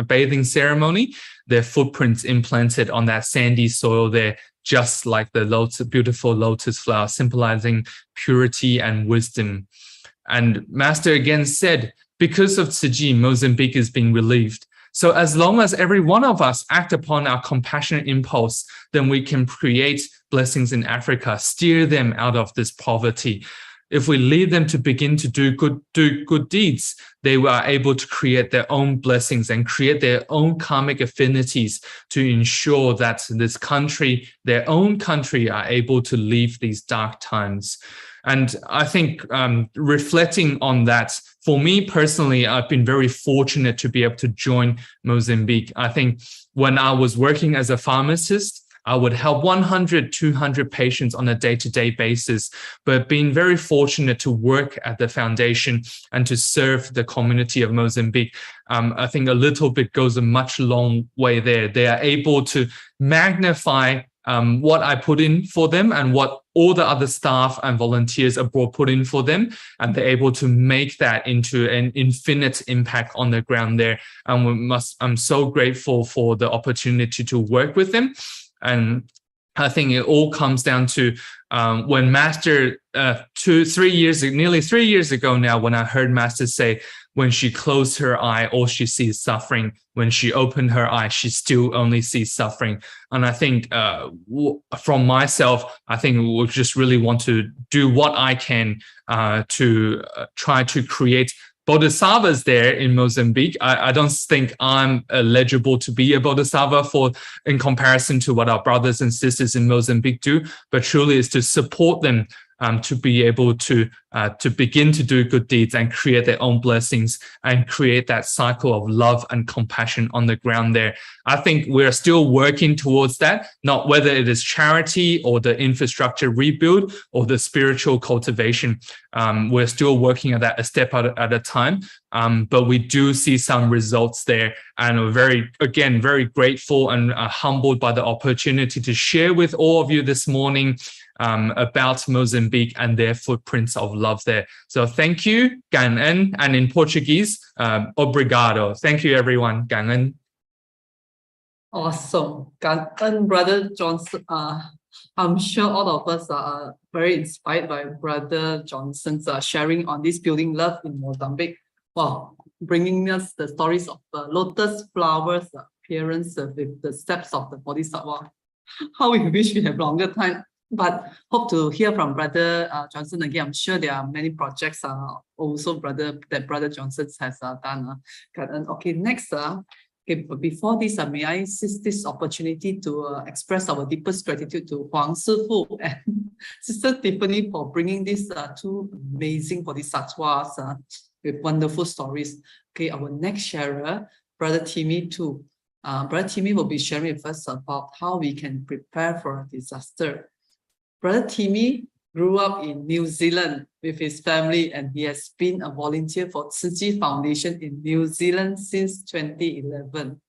bathing ceremony. Their footprints implanted on that sandy soil there, just like the beautiful lotus flower, symbolizing purity and wisdom. And Master again said, because of Tzu Chi, Mozambique is being relieved. So as long as every one of us act upon our compassionate impulse, then we can create blessings in Africa, steer them out of this poverty. If we lead them to begin to do good deeds, they are able to create their own blessings and create their own karmic affinities to ensure that this country, their own country, are able to leave these dark times. And I think reflecting on that, for me personally, I've been very fortunate to be able to join Mozambique. I think when I was working as a pharmacist, I would help 100, 200 patients on a day-to-day basis, but being very fortunate to work at the foundation and to serve the community of Mozambique, I think a little bit goes a much long way there. They are able to magnify what I put in for them and what all the other staff and volunteers abroad put in for them, and they're able to make that into an infinite impact on the ground there. And I'm so grateful for the opportunity to work with them. And I think it all comes down to when Master nearly 3 years ago now, when I heard Master say, when she closed her eye, all she sees suffering. When she opened her eye, she still only sees suffering. And I think from myself, I think we just really want to do what I can to try to create bodhisattvas there in Mozambique. I don't think I'm eligible to be a bodhisattva in comparison to what our brothers and sisters in Mozambique do, but truly is to support them to be able to begin to do good deeds and create their own blessings and create that cycle of love and compassion on the ground there. I think we're still working towards that, not whether it is charity or the infrastructure rebuild or the spiritual cultivation. We're still working at that a step at a time, but we do see some results there, and we're very grateful and humbled by the opportunity to share with all of you this morning about Mozambique and their footprints of love there. So thank you, 感恩, and in Portuguese, obrigado. Thank you, everyone. 感恩. Awesome. 感恩, Brother Johnson. I'm sure all of us are very inspired by Brother Johnson's sharing on this building love in Mozambique. Wow, bringing us the stories of the lotus flowers appearance with the steps of the Bodhisattva. How we wish we have longer time, but hope to hear from Brother Johnson again. I'm sure there are many projects also Brother Johnson has done. Okay, next. Okay, but before this, may I seize this opportunity to express our deepest gratitude to Huang Sifu and Sister Tiffany for bringing these two amazing bodhisattvas with wonderful stories. Okay, our next sharer, Brother Timmy Tu. Brother Timmy will be sharing with us about how we can prepare for a disaster. Brother Timmy grew up in New Zealand with his family, and he has been a volunteer for Tzu Chi Foundation in New Zealand since 2011.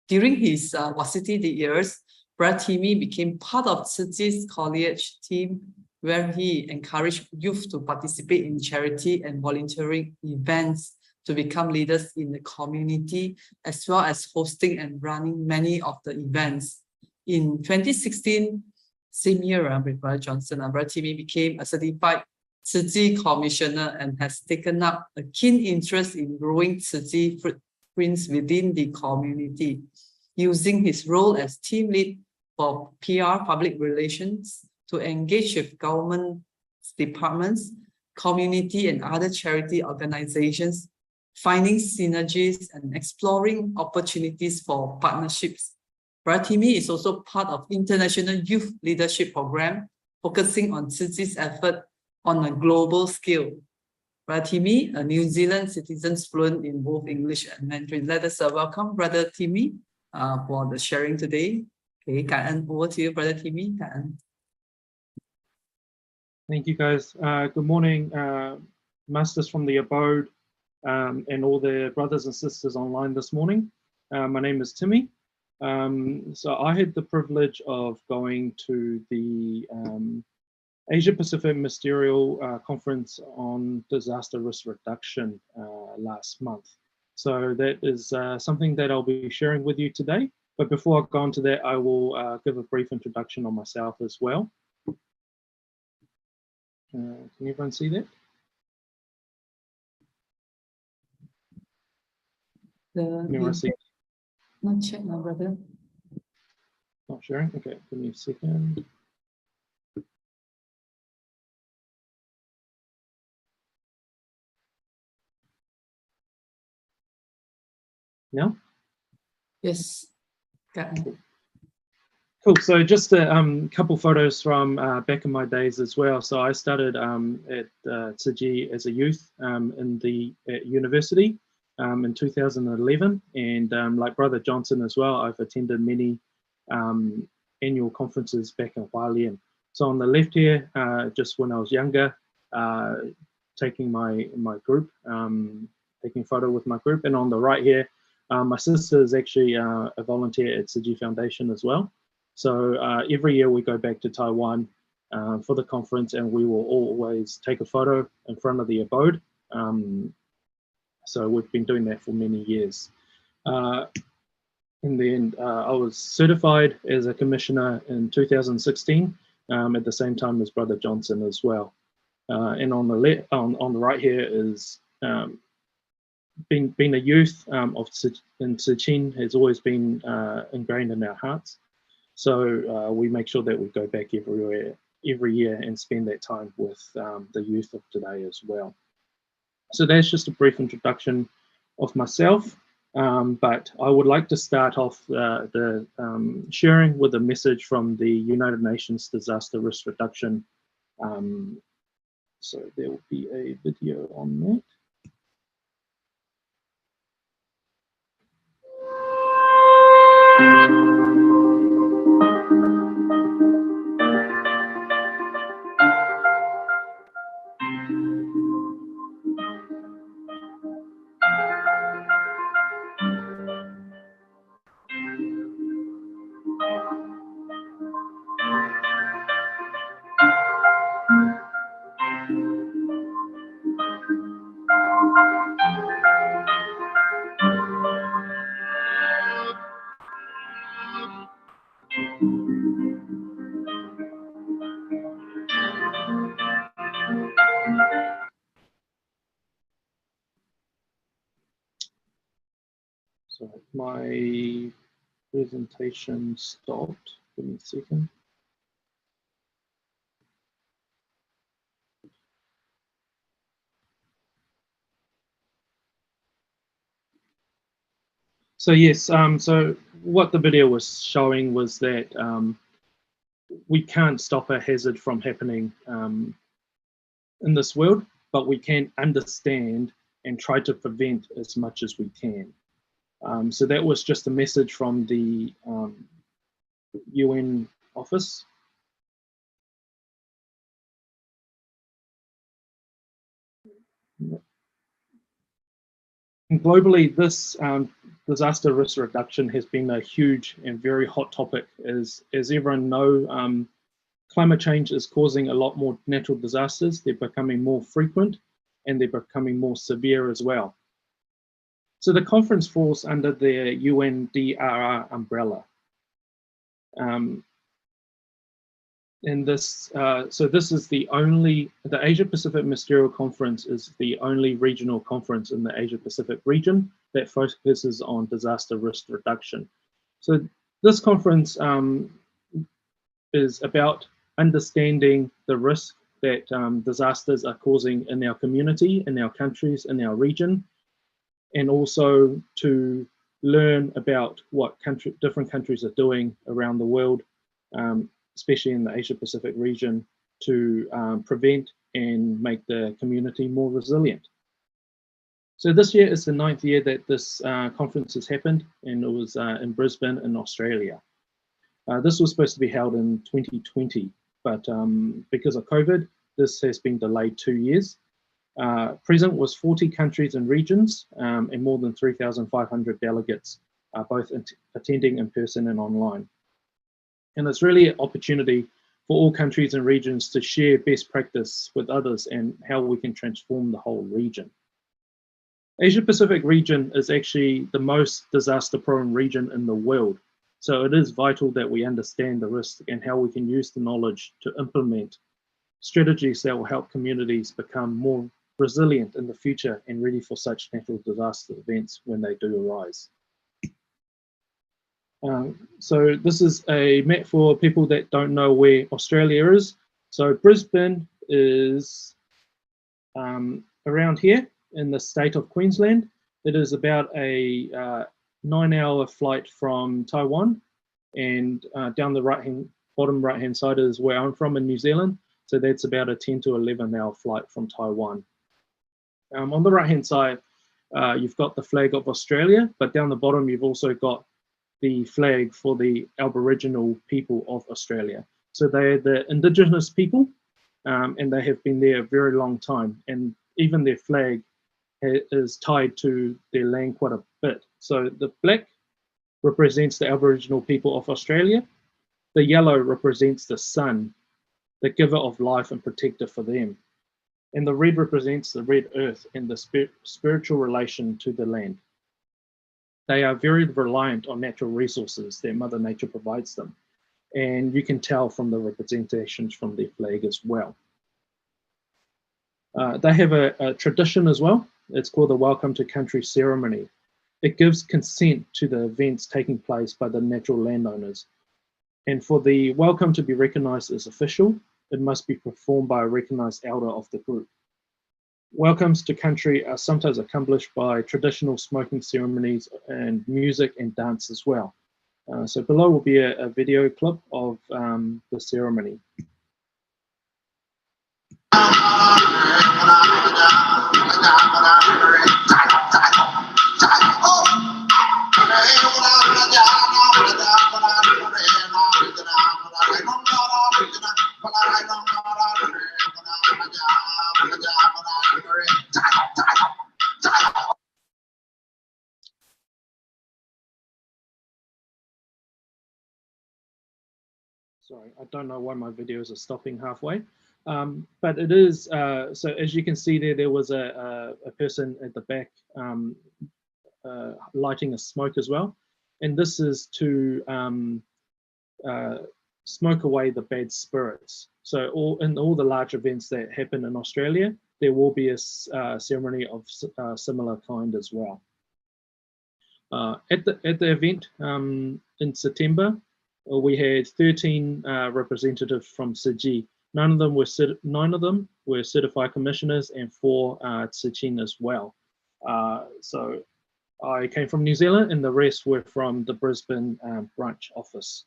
During his varsity years, Brother Timmy became part of Tzu Chi's college team, where he encouraged youth to participate in charity and volunteering events to become leaders in the community, as well as hosting and running many of the events. In 2016, same year with Brother Johnson, Brother Timmy became a certified Tzu Chi commissioner and has taken up a keen interest in growing Tzu Chi footprints within the community, using his role as team lead for PR public relations to engage with government departments, community and other charity organizations, finding synergies and exploring opportunities for partnerships. Brother Timmy is also part of International Youth Leadership Program, focusing on Tzu Chi's effort on a global scale. Brother Timmy, a New Zealand citizen fluent in both English and Mandarin. Let us welcome Brother Timmy for the sharing today. Okay, Ka'an, over to you, Brother Timmy. Ka'an. Thank you, guys. Good morning, masters from the abode and all the brothers and sisters online this morning. My name is Timmy. So I had the privilege of going to the Asia Pacific Ministerial Conference on Disaster Risk Reduction last month. So that is something that I'll be sharing with you today. But before I go on to that, I will give a brief introduction on myself as well. Can everyone see that? Anyone see? Not check now, brother. Not sharing? Okay, give me a second. Now? Yes. Cool. So just a couple photos from back in my days as well. So I started at Tzu Chi as a youth at university in 2011, and like Brother Johnson as well, I've attended many annual conferences back in Hualien. So on the left here, just when I was younger, taking my group, taking a photo with my group, and on the right here, my sister is actually a volunteer at Tzu Chi Foundation as well. So every year we go back to Taiwan for the conference, and we will always take a photo in front of the abode. So we've been doing that for many years. In the end, I was certified as a commissioner in 2016, at the same time as Brother Johnson as well. And on the right here is being a youth in Su Ching has always been ingrained in our hearts. So we make sure that we go back every year and spend that time with the youth of today as well. So that's just a brief introduction of myself, but I would like to start off the sharing with a message from the United Nations Disaster Risk Reduction. So there will be a video on that. So my presentation stopped. Give me a second. So yes, so what the video was showing was that we can't stop a hazard from happening in this world, but we can understand and try to prevent as much as we can. So that was just a message from the UN office. And globally, this disaster risk reduction has been a huge and very hot topic. As everyone knows, climate change is causing a lot more natural disasters. They're becoming more frequent and they're becoming more severe as well. So the conference falls under the UNDRR umbrella. And this, so this is the Asia Pacific Ministerial Conference is the only regional conference in the Asia Pacific region that focuses on disaster risk reduction. So this conference is about understanding the risk that disasters are causing in our community, in our countries, in our region, and also to learn about what different countries are doing around the world, especially in the Asia Pacific region, to prevent and make the community more resilient. So this year is the 9th year that this conference has happened, and it was in Brisbane in Australia. This was supposed to be held in 2020, but because of COVID, this has been delayed 2 years. Present was 40 countries and regions, and more than 3,500 delegates, both attending in person and online. And it's really an opportunity for all countries and regions to share best practice with others and how we can transform the whole region. Asia Pacific region is actually the most disaster prone region in the world. So it is vital that we understand the risk and how we can use the knowledge to implement strategies that will help communities become more resilient in the future and ready for such natural disaster events when they do arise. So this is a map for people that don't know where Australia is. So Brisbane is around here in the state of Queensland. It is about a 9-hour flight from Taiwan, and down the bottom right hand side is where I'm from in New Zealand. So that's about a 10 to 11-hour flight from Taiwan. On the right hand side, you've got the flag of Australia, but down the bottom you've also got the flag for the Aboriginal people of Australia. So they're the indigenous people, and they have been there a very long time, and even their flag is tied to their land quite a bit. So the black represents the Aboriginal people of Australia, the yellow represents the sun, the giver of life and protector for them, and the red represents the red earth and the spiritual relation to the land. They are very reliant on natural resources that Mother Nature provides them, and you can tell from the representations from their flag as well. They have a tradition as well. It's called the Welcome to Country ceremony. It gives consent to the events taking place by the natural landowners. And for the welcome to be recognized as official, it must be performed by a recognized elder of the group. Welcomes to country are sometimes accomplished by traditional smoking ceremonies and music and dance as well. So below will be a video clip of the ceremony. Sorry, I don't know why my videos are stopping halfway, but it is, so as you can see there was a person at the back lighting a smoke as well. And this is to smoke away the bad spirits. So in all the large events that happen in Australia, there will be a ceremony of similar kind as well. At the event in September, we had 13 representatives from Tzu Chi. Nine of them were certified commissioners, and 4 Tzu Ching as well. So I came from New Zealand, and the rest were from the Brisbane branch office.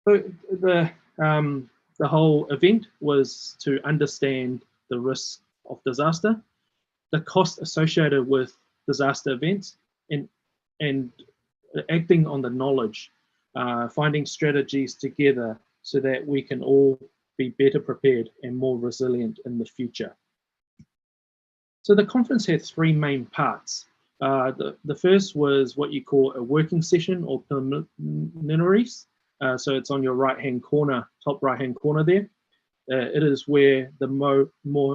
So the whole event was to understand the risks of disaster, the cost associated with disaster events, and acting on the knowledge, finding strategies together so that we can all be better prepared and more resilient in the future. So the conference had 3 main parts. The first was what you call a working session or preliminaries. So it's on your right-hand corner, top right-hand corner there. It is where the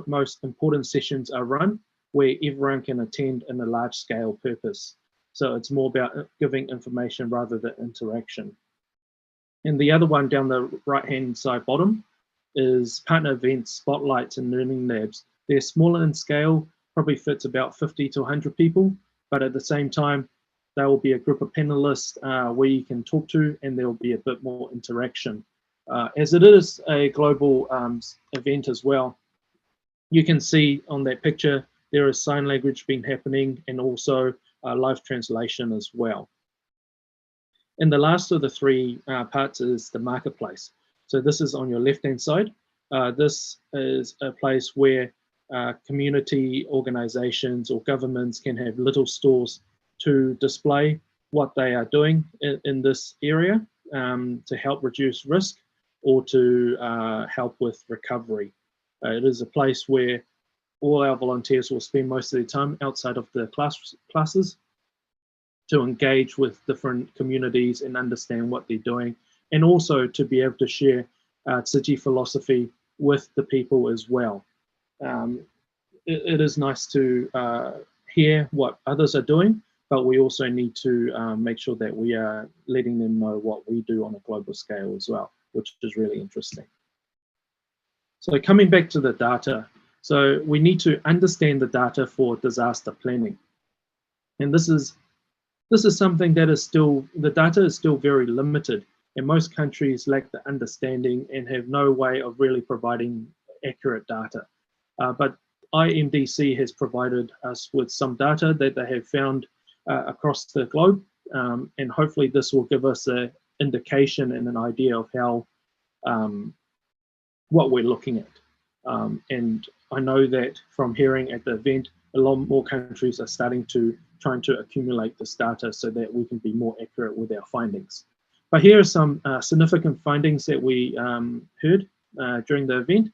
most important sessions are run, where everyone can attend in a large-scale purpose. So it's more about giving information rather than interaction. And the other one down the right-hand side bottom is partner events, spotlights, and learning labs. They're smaller in scale, probably fits about 50 to 100 people, but at the same time, there will be a group of panelists where you can talk to, and there will be a bit more interaction. As it is a global event as well, you can see on that picture, there is sign language being happening, and also live translation as well. And the last of the 3 parts is the marketplace. So this is on your left-hand side. This is a place where community organizations or governments can have little stores to display what they are doing in this area to help reduce risk or to help with recovery. It is a place where all our volunteers will spend most of their time outside of the classes to engage with different communities and understand what they're doing, and also to be able to share Tzu Chi philosophy with the people as well. It is nice to hear what others are doing, but we also need to make sure that we are letting them know what we do on a global scale as well, which is really interesting. So coming back to the data, so we need to understand the data for disaster planning. And this is something that is still, the data is still very limited, and most countries lack the understanding and have no way of really providing accurate data. But IMDC has provided us with some data that they have found across the globe, and hopefully this will give us an indication and an idea of how what we're looking at. And I know that from hearing at the event, a lot more countries are starting to trying to accumulate this data so that we can be more accurate with our findings. But here are some significant findings that we heard during the event.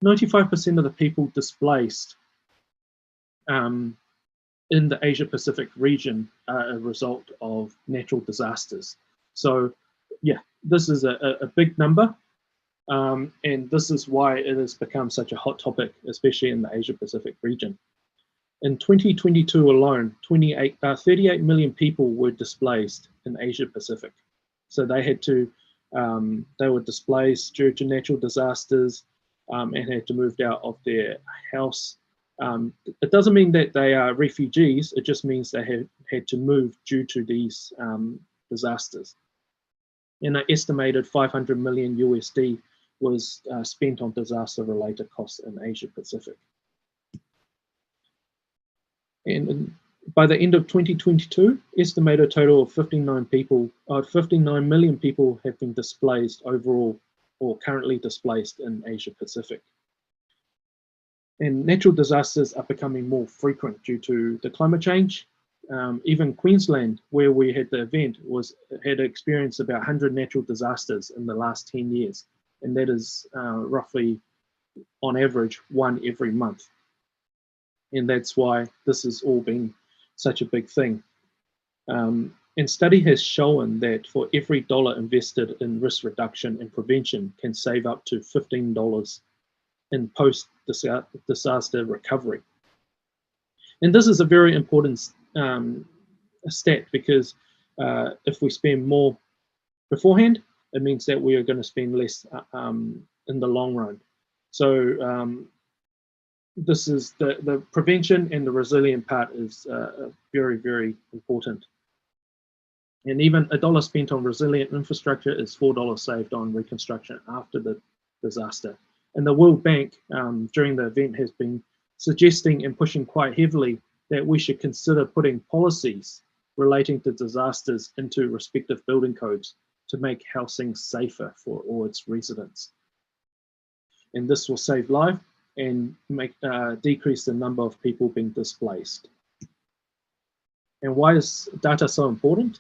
95% of the people displaced in the Asia Pacific region are a result of natural disasters. So yeah, this is a big number. And this is why it has become such a hot topic, especially in the Asia Pacific region. In 2022 alone, 38 million people were displaced in Asia Pacific. So they had to, they were displaced due to natural disasters and had to move out of their house. It doesn't mean that they are refugees, it just means they had to move due to these disasters. And an estimated 500 million USD was spent on disaster-related costs in Asia Pacific. And by the end of 2022, estimated total of 59 million people have been displaced overall, or currently displaced in Asia Pacific. And natural disasters are becoming more frequent due to the climate change. Even Queensland, where we had the event, had experienced about 100 natural disasters in the last 10 years. And that is roughly, on average, 1 every month. And that's why this has all been such a big thing. And study has shown that for every dollar invested in risk reduction and prevention can save up to $15 in post-disaster recovery. And this is a very important stat, because if we spend more beforehand, it means that we are going to spend less in the long run. So this is the prevention and the resilient part is very, very important. And even $1 spent on resilient infrastructure is $4 saved on reconstruction after the disaster. And the World Bank during the event has been suggesting and pushing quite heavily that we should consider putting policies relating to disasters into respective building codes to make housing safer for all its residents. And this will save life and make decrease the number of people being displaced. And why is data so important?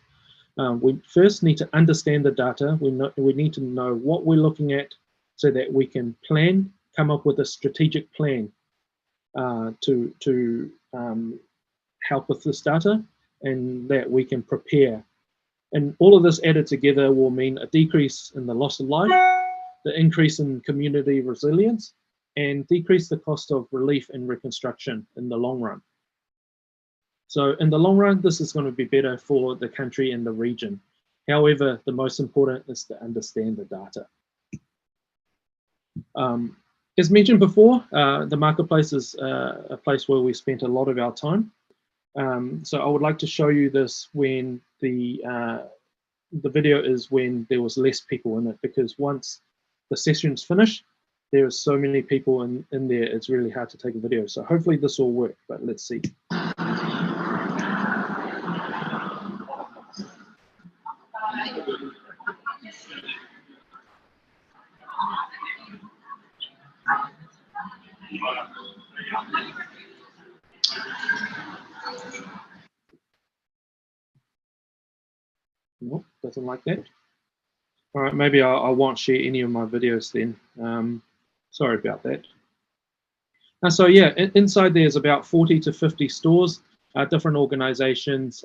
We first need to understand the data. We need to know what we're looking at so that we can plan, come up with a strategic plan to help with this data, and that we can prepare. And all of this added together will mean a decrease in the loss of life, the increase in community resilience, and decrease the cost of relief and reconstruction in the long run. So in the long run, this is going to be better for the country and the region. However, the most important is to understand the data. As mentioned before, the marketplace is a place where we spent a lot of our time. So I would like to show you this when the video is when there was less people in it, because once the session's finished, there are so many people in there, it's really hard to take a video. So hopefully this will work, but let's see. Nope, doesn't like that. All right, maybe I won't share any of my videos then. Sorry about that. So yeah, inside there's about 40 to 50 stores, different organizations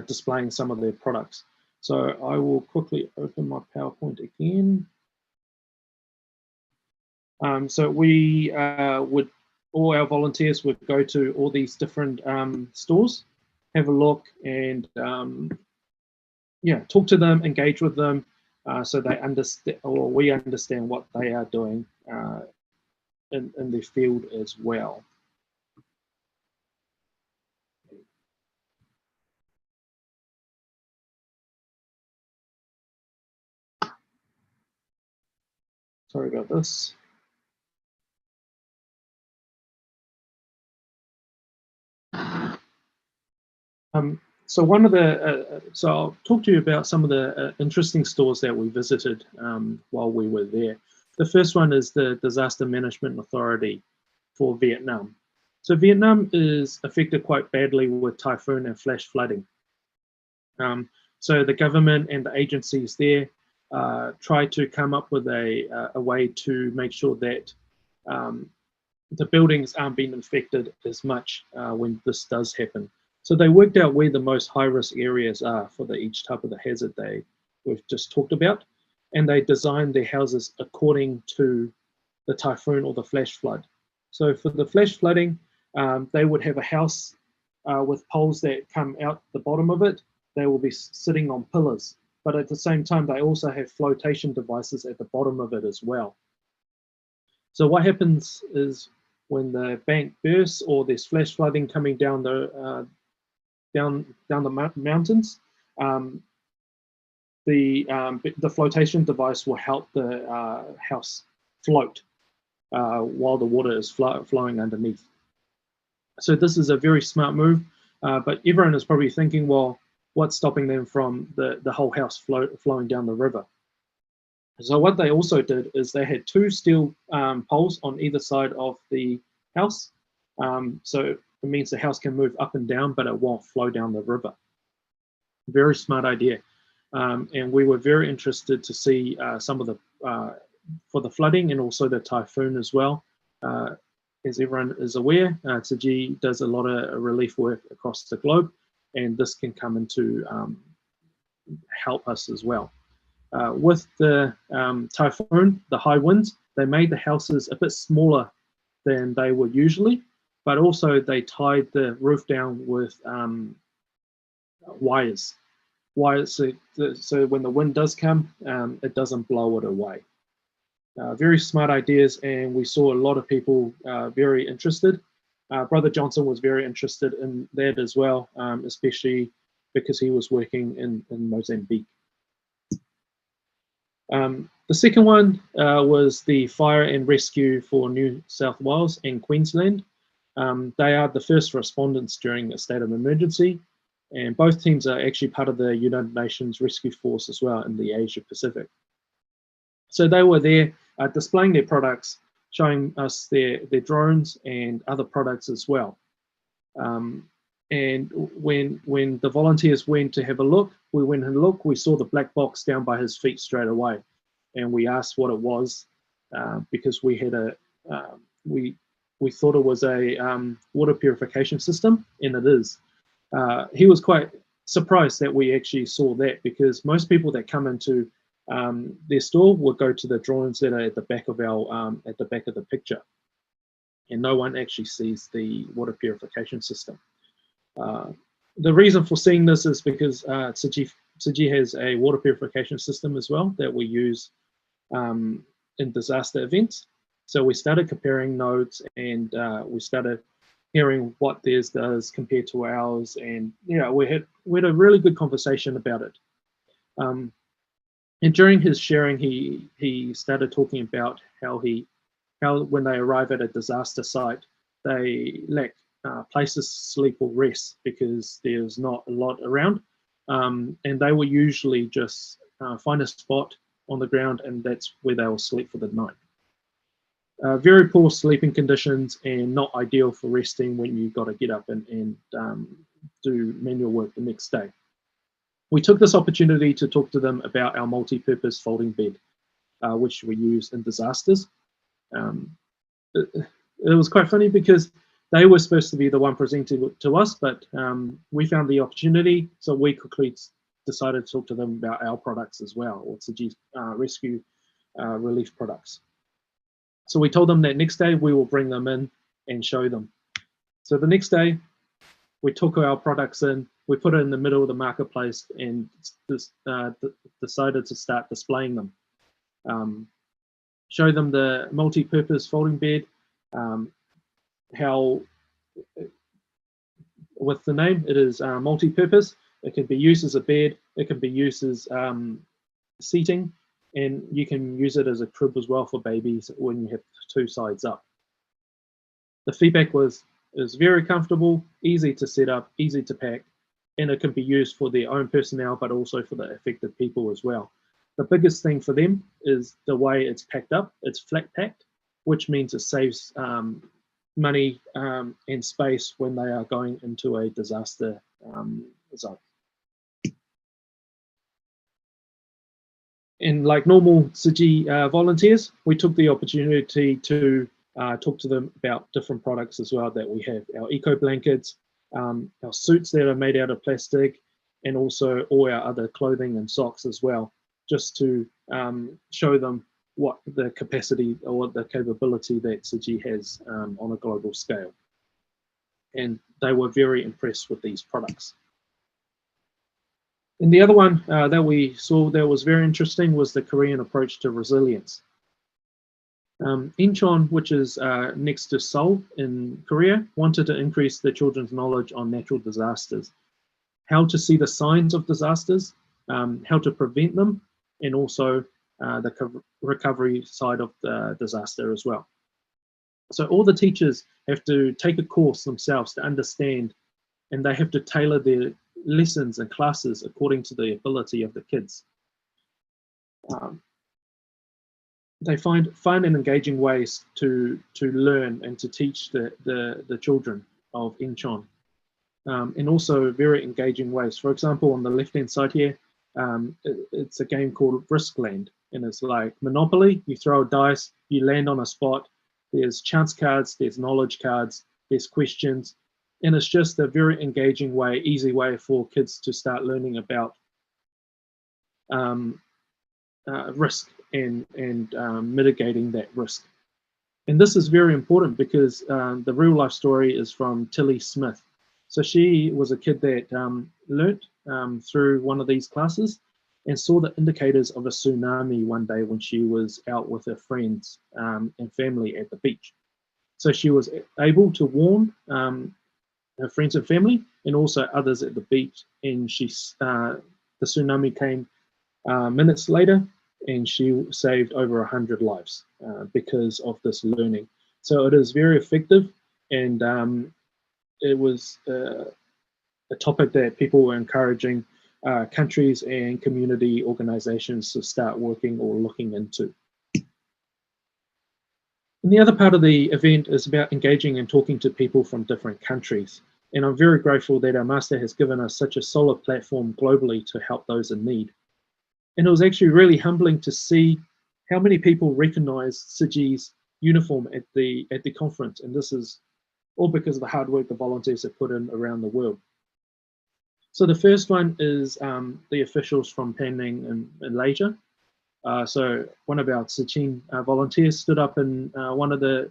displaying some of their products. So I will quickly open my PowerPoint again. So we all our volunteers would go to all these different stores, have a look, and yeah, talk to them, engage with them, so they understand, or we understand what they are doing in their field as well. Sorry about this. So one of the, so I'll talk to you about some of the interesting stores that we visited while we were there. The first one is the Disaster Management Authority for Vietnam. So Vietnam is affected quite badly with typhoon and flash flooding. So the government and the agencies there try to come up with a way to make sure that the buildings aren't being infected as much when this does happen. So they worked out where the most high-risk areas are for each type of the hazard we've just talked about, and they designed their houses according to the typhoon or the flash flood. So for the flash flooding, they would have a house with poles that come out the bottom of it. They will be sitting on pillars, but at the same time, they also have flotation devices at the bottom of it as well. So what happens is when the bank bursts or there's flash flooding coming down the mountains, the flotation device will help the house float while the water is flowing underneath. So this is a very smart move, but everyone is probably thinking, well, what's stopping them from the whole house flowing down the river? So what they also did is they had two steel poles on either side of the house. So it means the house can move up and down, but it won't flow down the river. Very smart idea. And we were very interested to see some of the, for the flooding and also the typhoon as well. As everyone is aware, Tzu Chi does a lot of relief work across the globe, and this can come into help us as well. With the typhoon, the high winds, they made the houses a bit smaller than they would usually, but also they tied the roof down with wires. So when the wind does come, it doesn't blow it away. very smart ideas, and we saw a lot of people very interested. Brother Johnson was very interested in that as well, especially because he was working in Mozambique. The second one was the fire and rescue for New South Wales and Queensland. They are the first respondents during a state of emergency, and both teams are actually part of the United Nations Rescue Force as well in the Asia Pacific. So they were there displaying their products, showing us their drones and other products as well. And when the volunteers went to have a look, we went and looked, we saw the black box down by his feet straight away. And we asked what it was because we had we thought it was a water purification system, and it is. He was quite surprised that we actually saw that, because most people that come into their store will go to the drawings that are at the back of our at the back of the picture, and no one actually sees the water purification system. The reason for seeing this is because Tzu Chi has a water purification system as well that we use in disaster events. So we started comparing notes, and we started hearing what theirs does compared to ours, and we had a really good conversation about it. And during his sharing, he started talking about how when they arrive at a disaster site, they lack places to sleep or rest because there's not a lot around, and they will usually just find a spot on the ground, and that's where they will sleep for the night. Very poor sleeping conditions, and not ideal for resting when you've got to get up and do manual work the next day. We took this opportunity to talk to them about our multi-purpose folding bed, which we use in disasters. It was quite funny because they were supposed to be the one presenting to us, but we found the opportunity, so we quickly decided to talk to them about our products as well, or Tzu Chi's rescue relief products. So we told them that next day we will bring them in and show them. So the next day, we took our products in, we put it in the middle of the marketplace, and decided to start displaying them. Show them the multi-purpose folding bed, how, with the name, it is multi-purpose. It can be used as a bed, it can be used as seating, and you can use it as a crib as well for babies when you have two sides up. The feedback was very comfortable, easy to set up, easy to pack, and it can be used for their own personnel, but also for the affected people as well. The biggest thing for them is the way it's packed up. It's flat packed, which means it saves money and space when they are going into a disaster zone. And like normal Tzu Chi volunteers, we took the opportunity to talk to them about different products as well that we have. Our eco blankets, our suits that are made out of plastic, and also all our other clothing and socks as well, just to show them what the capacity or the capability that Tzu Chi has on a global scale. And they were very impressed with these products. And the other one that we saw that was very interesting was the Korean approach to resilience. Incheon, which is next to Seoul in Korea, wanted to increase the children's knowledge on natural disasters, how to see the signs of disasters, how to prevent them, and also the recovery side of the disaster as well. So all the teachers have to take a course themselves to understand, and they have to tailor their lessons and classes according to the ability of the kids. They find fun and engaging ways to learn and to teach the children of Incheon, and also very engaging ways. For example, on the left-hand side here, it's a game called Riskland, and it's like Monopoly. You throw a dice, you land on a spot. There's chance cards, there's knowledge cards, there's questions, and it's just a very engaging way, easy way for kids to start learning about risk and mitigating that risk. And this is very important because the real life story is from Tilly Smith. So she was a kid that learnt through one of these classes, and saw the indicators of a tsunami one day when she was out with her friends and family at the beach. So she was able to warn her friends and family and also others at the beach, and the tsunami came minutes later, and she saved over 100 lives because of this learning. So it is very effective, and it was a topic that people were encouraging countries and community organizations to start working or looking into. And the other part of the event is about engaging and talking to people from different countries. And I'm very grateful that our master has given us such a solid platform globally to help those in need. And it was actually really humbling to see how many people recognized Tzu Chi's uniform at the conference. And this is all because of the hard work the volunteers have put in around the world. So the first one is the officials from Penang in Malaysia. So one of our Su Ching volunteers stood up in one of the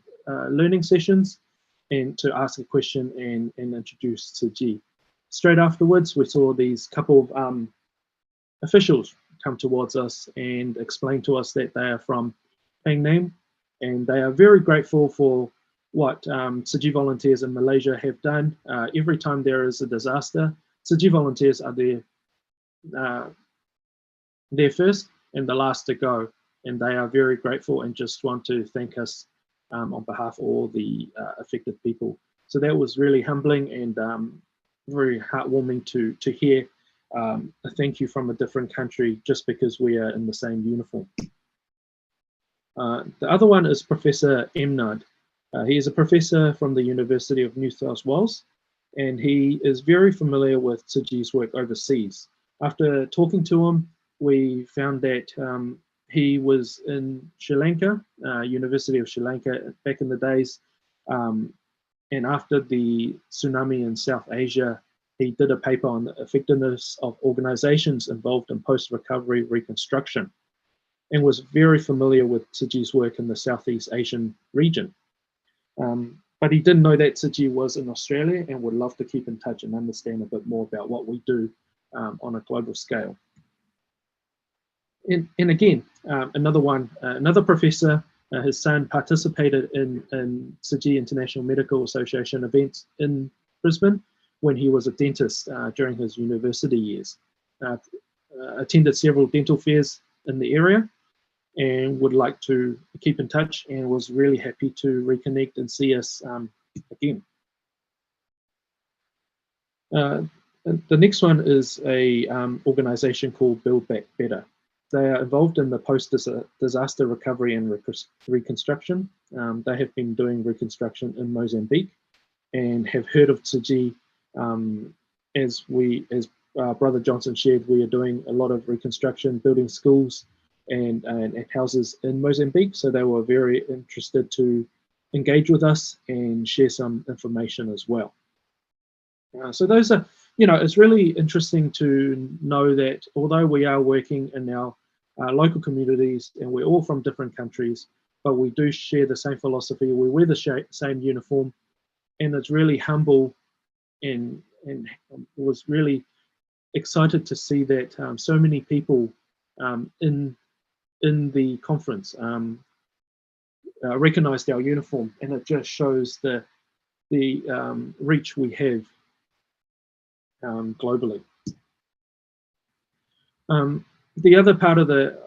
learning sessions and to ask a question and introduce Tzu Chi. Straight afterwards, we saw these couple of officials come towards us and explain to us that they are from Penang, and they are very grateful for what Tzu Chi volunteers in Malaysia have done. Every time there is a disaster, Tzu Chi volunteers are there first and the last to go, and they are very grateful and just want to thank us on behalf of all the affected people. So that was really humbling and very heartwarming to hear a thank you from a different country just because we are in the same uniform. The other one is Professor Emnad. He is a professor from the University of New South Wales, and he is very familiar with Tzu Chi's work overseas. After talking to him, we found that he was in Sri Lanka, University of Sri Lanka back in the days, and after the tsunami in South Asia, he did a paper on the effectiveness of organizations involved in post-recovery reconstruction and was very familiar with Tzu Chi's work in the Southeast Asian region. But he didn't know that Tzu Chi was in Australia and would love to keep in touch and understand a bit more about what we do on a global scale. And again, another professor, his son participated in Tzu Chi International Medical Association events in Brisbane when he was a dentist during his university years. Attended several dental fairs in the area and would like to keep in touch and was really happy to reconnect and see us again. The next one is a organization called Build Back Better. They are involved in the post-disaster recovery and reconstruction. They have been doing reconstruction in Mozambique and have heard of Tzu Chi. As Brother Johnson shared, we are doing a lot of reconstruction, building schools and houses in Mozambique. So they were very interested to engage with us and share some information as well. So those are, it's really interesting to know that although we are working in our local communities and we're all from different countries, but we do share the same philosophy, we wear the same uniform, and it's really humble and was really excited to see that so many people in the conference recognized our uniform, and it just shows the reach we have globally. The other part of the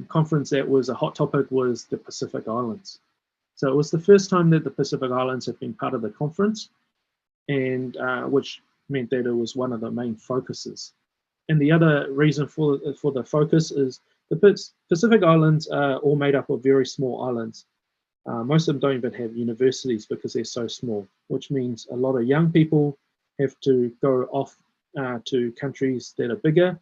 conference that was a hot topic was the Pacific Islands. So it was the first time that the Pacific Islands have been part of the conference, and which meant that it was one of the main focuses. And the other reason for the focus is the Pacific Islands are all made up of very small islands. Most of them don't even have universities because they're so small, which means a lot of young people have to go off to countries that are bigger.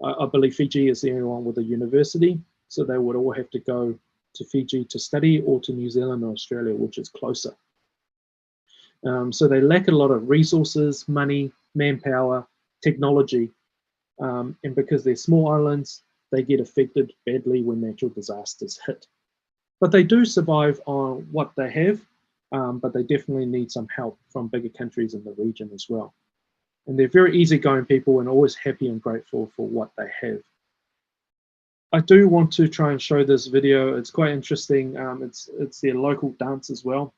I believe Fiji is the only one with a university, so they would all have to go to Fiji to study or to New Zealand or Australia, which is closer. So they lack a lot of resources, money, manpower, technology, and because they're small islands, they get affected badly when natural disasters hit. But they do survive on what they have, but they definitely need some help from bigger countries in the region as well. And they're very easygoing people and always happy and grateful for what they have. I do want to try and show this video. It's quite interesting. It's their local dance as well.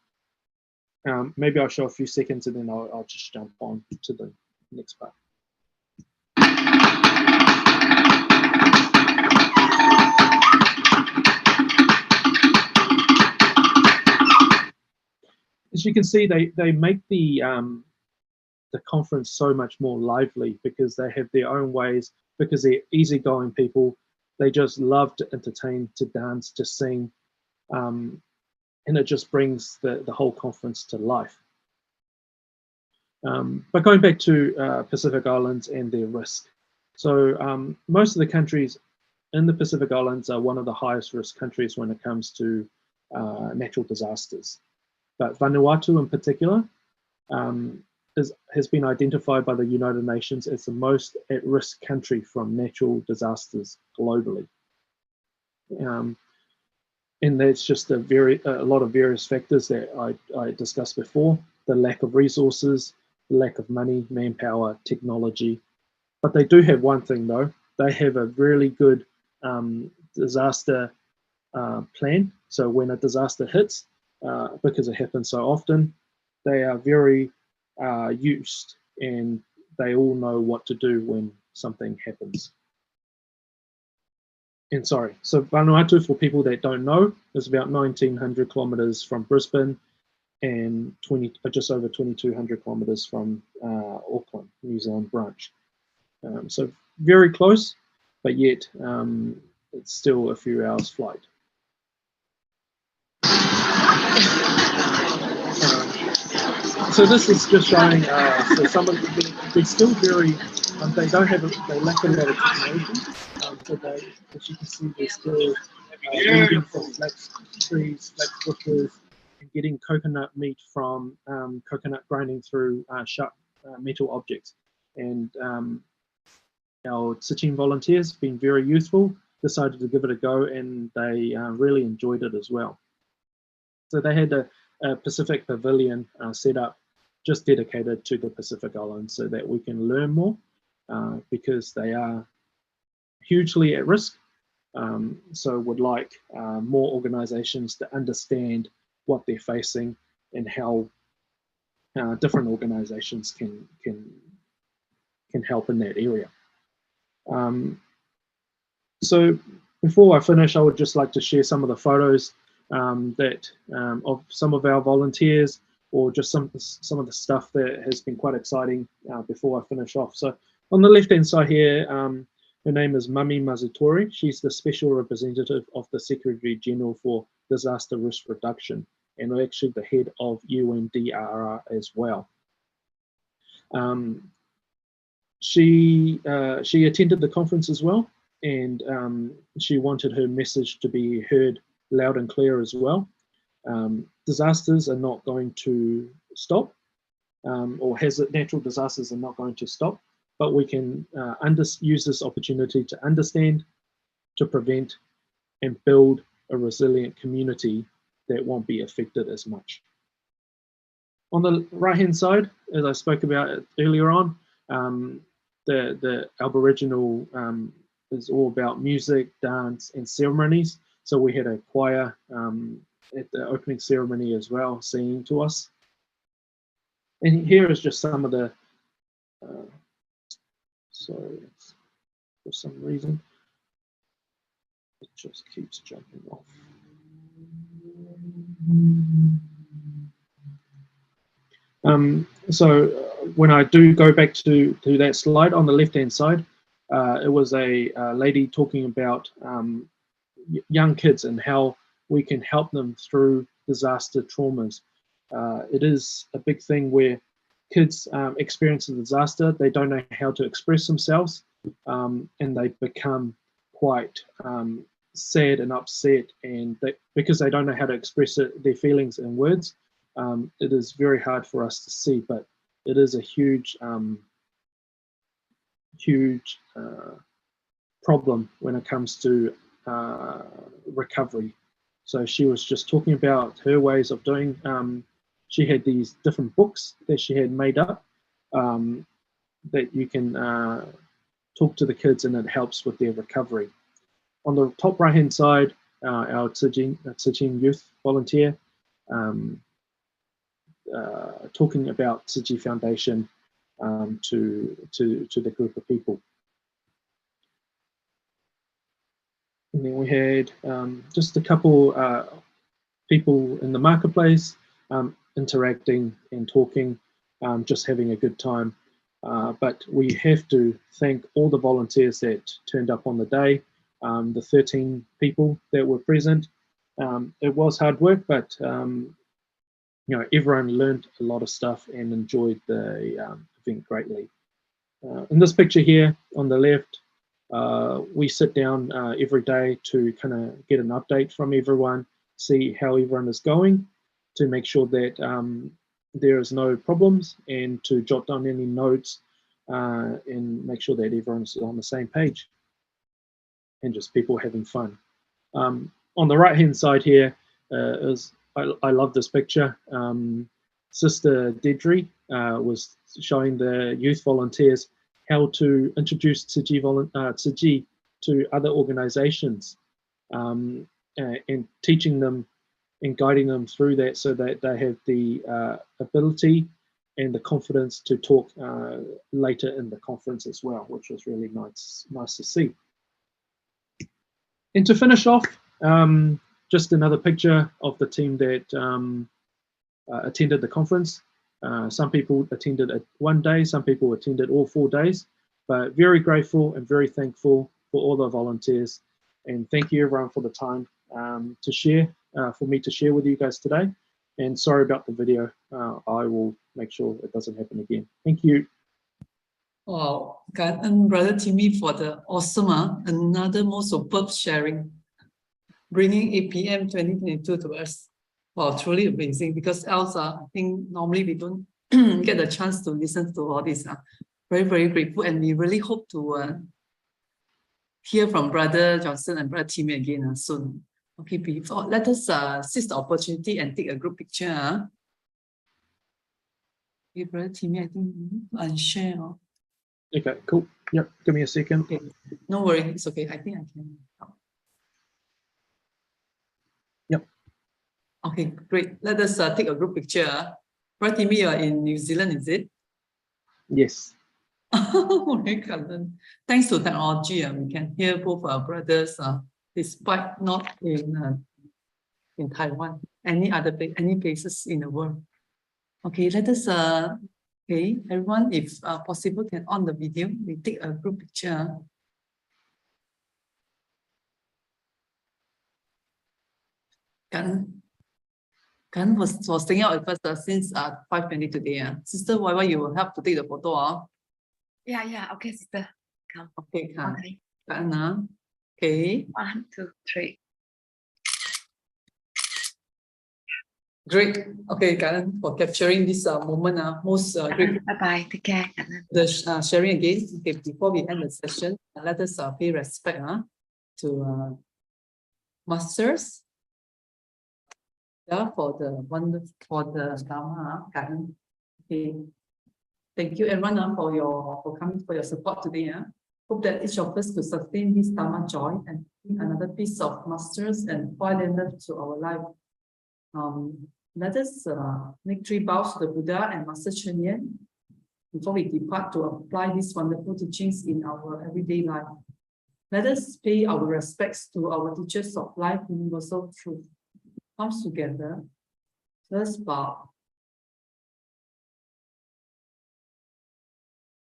Maybe I'll show a few seconds and then I'll just jump on to the next part. As you can see, they make the conference so much more lively because they have their own ways, because they're easygoing people. They just love to entertain, to dance, to sing, and it just brings the whole conference to life. But going back to Pacific Islands and their risk. So most of the countries in the Pacific Islands are one of the highest risk countries when it comes to natural disasters. But Vanuatu in particular has been identified by the United Nations as the most at-risk country from natural disasters globally. And that's just a lot of various factors that I discussed before: the lack of resources, the lack of money, manpower, technology. But they do have one thing though: they have a really good disaster plan. So when a disaster hits, because it happens so often, they are very used, and they all know what to do when something happens. And sorry, so Vanuatu, for people that don't know, is about 1,900 kilometers from Brisbane and just over 2,200 kilometers from Auckland, New Zealand branch. So very close, but yet it's still a few hours flight. So this is just showing, so some of they're still very, they lack a lot of technology. So as you can see, they're still weeding from flat trees, flat bushes, and getting coconut meat from coconut grinding through sharp metal objects. And our Tzu Chi volunteers, been very useful, decided to give it a go, and they really enjoyed it as well. So they had a Pacific pavilion set up just dedicated to the Pacific Islands so that we can learn more because they are hugely at risk. So would like more organizations to understand what they're facing and how different organizations can help in that area. So before I finish, I would just like to share some of the photos of some of our volunteers, or just some of the stuff that has been quite exciting before I finish off. So on the left-hand side here, her name is Mami Mazutori. She's the special representative of the Secretary General for Disaster Risk Reduction, and actually the head of UNDRR as well. She attended the conference as well, and she wanted her message to be heard loud and clear as well. Disasters are not going to stop, or natural disasters are not going to stop, but we can use this opportunity to understand, to prevent, and build a resilient community that won't be affected as much. On the right-hand side, as I spoke about earlier on, the Aboriginal is all about music, dance, and ceremonies. So we had a choir at the opening ceremony as well, singing to us. And here is just some of the, sorry, for some reason, it just keeps jumping off. So when I do go back to that slide on the left-hand side, it was a lady talking about young kids and how we can help them through disaster traumas. It is a big thing where kids experience a disaster, they don't know how to express themselves, and they become quite sad and upset, and because they don't know how to express their feelings in words, it is very hard for us to see, but it is a huge problem when it comes to recovery. So she was just talking about her ways of doing. She had these different books that she had made up that you can talk to the kids, and it helps with their recovery. On the top right-hand side, our Tzu Ching youth volunteer talking about Tzu Chi Foundation to the group of people. And then we had just a couple people in the marketplace interacting and talking, just having a good time. But we have to thank all the volunteers that turned up on the day, the 13 people that were present. It was hard work, but you know, everyone learned a lot of stuff and enjoyed the event greatly. In this picture here on the left, we sit down every day to kind of get an update from everyone, see how everyone is going, to make sure that there is no problems, and to jot down any notes and make sure that everyone's on the same page and just people having fun. On the right hand side here I love this picture. Sister Deidre was showing the youth volunteers how to introduce Tzu Chi to other organizations, and teaching them and guiding them through that so that they have the ability and the confidence to talk later in the conference as well, which was really nice to see. And to finish off, just another picture of the team that attended the conference. Some people attended it one day, some people attended all 4 days, but very grateful and very thankful for all the volunteers. And thank you everyone for the time to share, for me to share with you guys today. And sorry about the video. I will make sure it doesn't happen again. Thank you. Wow, and Brother Timmy for the awesome, another most superb sharing, bringing APM 2022 to us. Wow, truly amazing, because else I think normally we don't get the chance to listen to all this. Very, very grateful, and we really hope to hear from Brother Johnson and Brother Timmy again soon. Okay, before, let us seize the opportunity and take a group picture. Okay, Brother Timmy, I think unshare. Okay, cool. Yep, give me a second. Okay, no worry, it's okay. I think I can. Yep. Okay, great. Let us take a group picture. Brother Timmy, you are in New Zealand, is it? Yes. Thanks to technology, we can hear both our brothers, despite not in Taiwan, any places in the world. Okay, let us. Okay, everyone, if possible, can on the video. We take a group picture. Kan was staying out with us since 5:20 today. Sister Wai, you will help to take the photo. Yeah. Okay, sister. Come. Okay, Okay. Kan. Okay. 1, 2, 3. Great. Okay, Kan, for capturing this moment. Most great. Bye-bye. Take care. The sharing again. Okay, before we end the session, let us pay respect to masters. Yeah, for the Dharma. Okay. Thank you everyone for coming, for your support today. Hope that each of us could sustain this Dharma joy and bring another piece of masters and foil to our life. Let us make 3 bows to the Buddha and Master Cheng Yen before we depart to apply these wonderful teachings in our everyday life. Let us pay our respects to our teachers of life, universal truth. Comes together. First bow.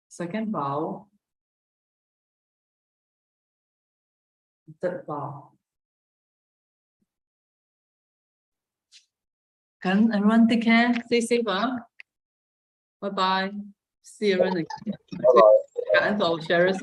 Second bow. Third bow. Can everyone take care? Stay safe. Bye-bye. See you everyone again. Bye-bye. For our sharers.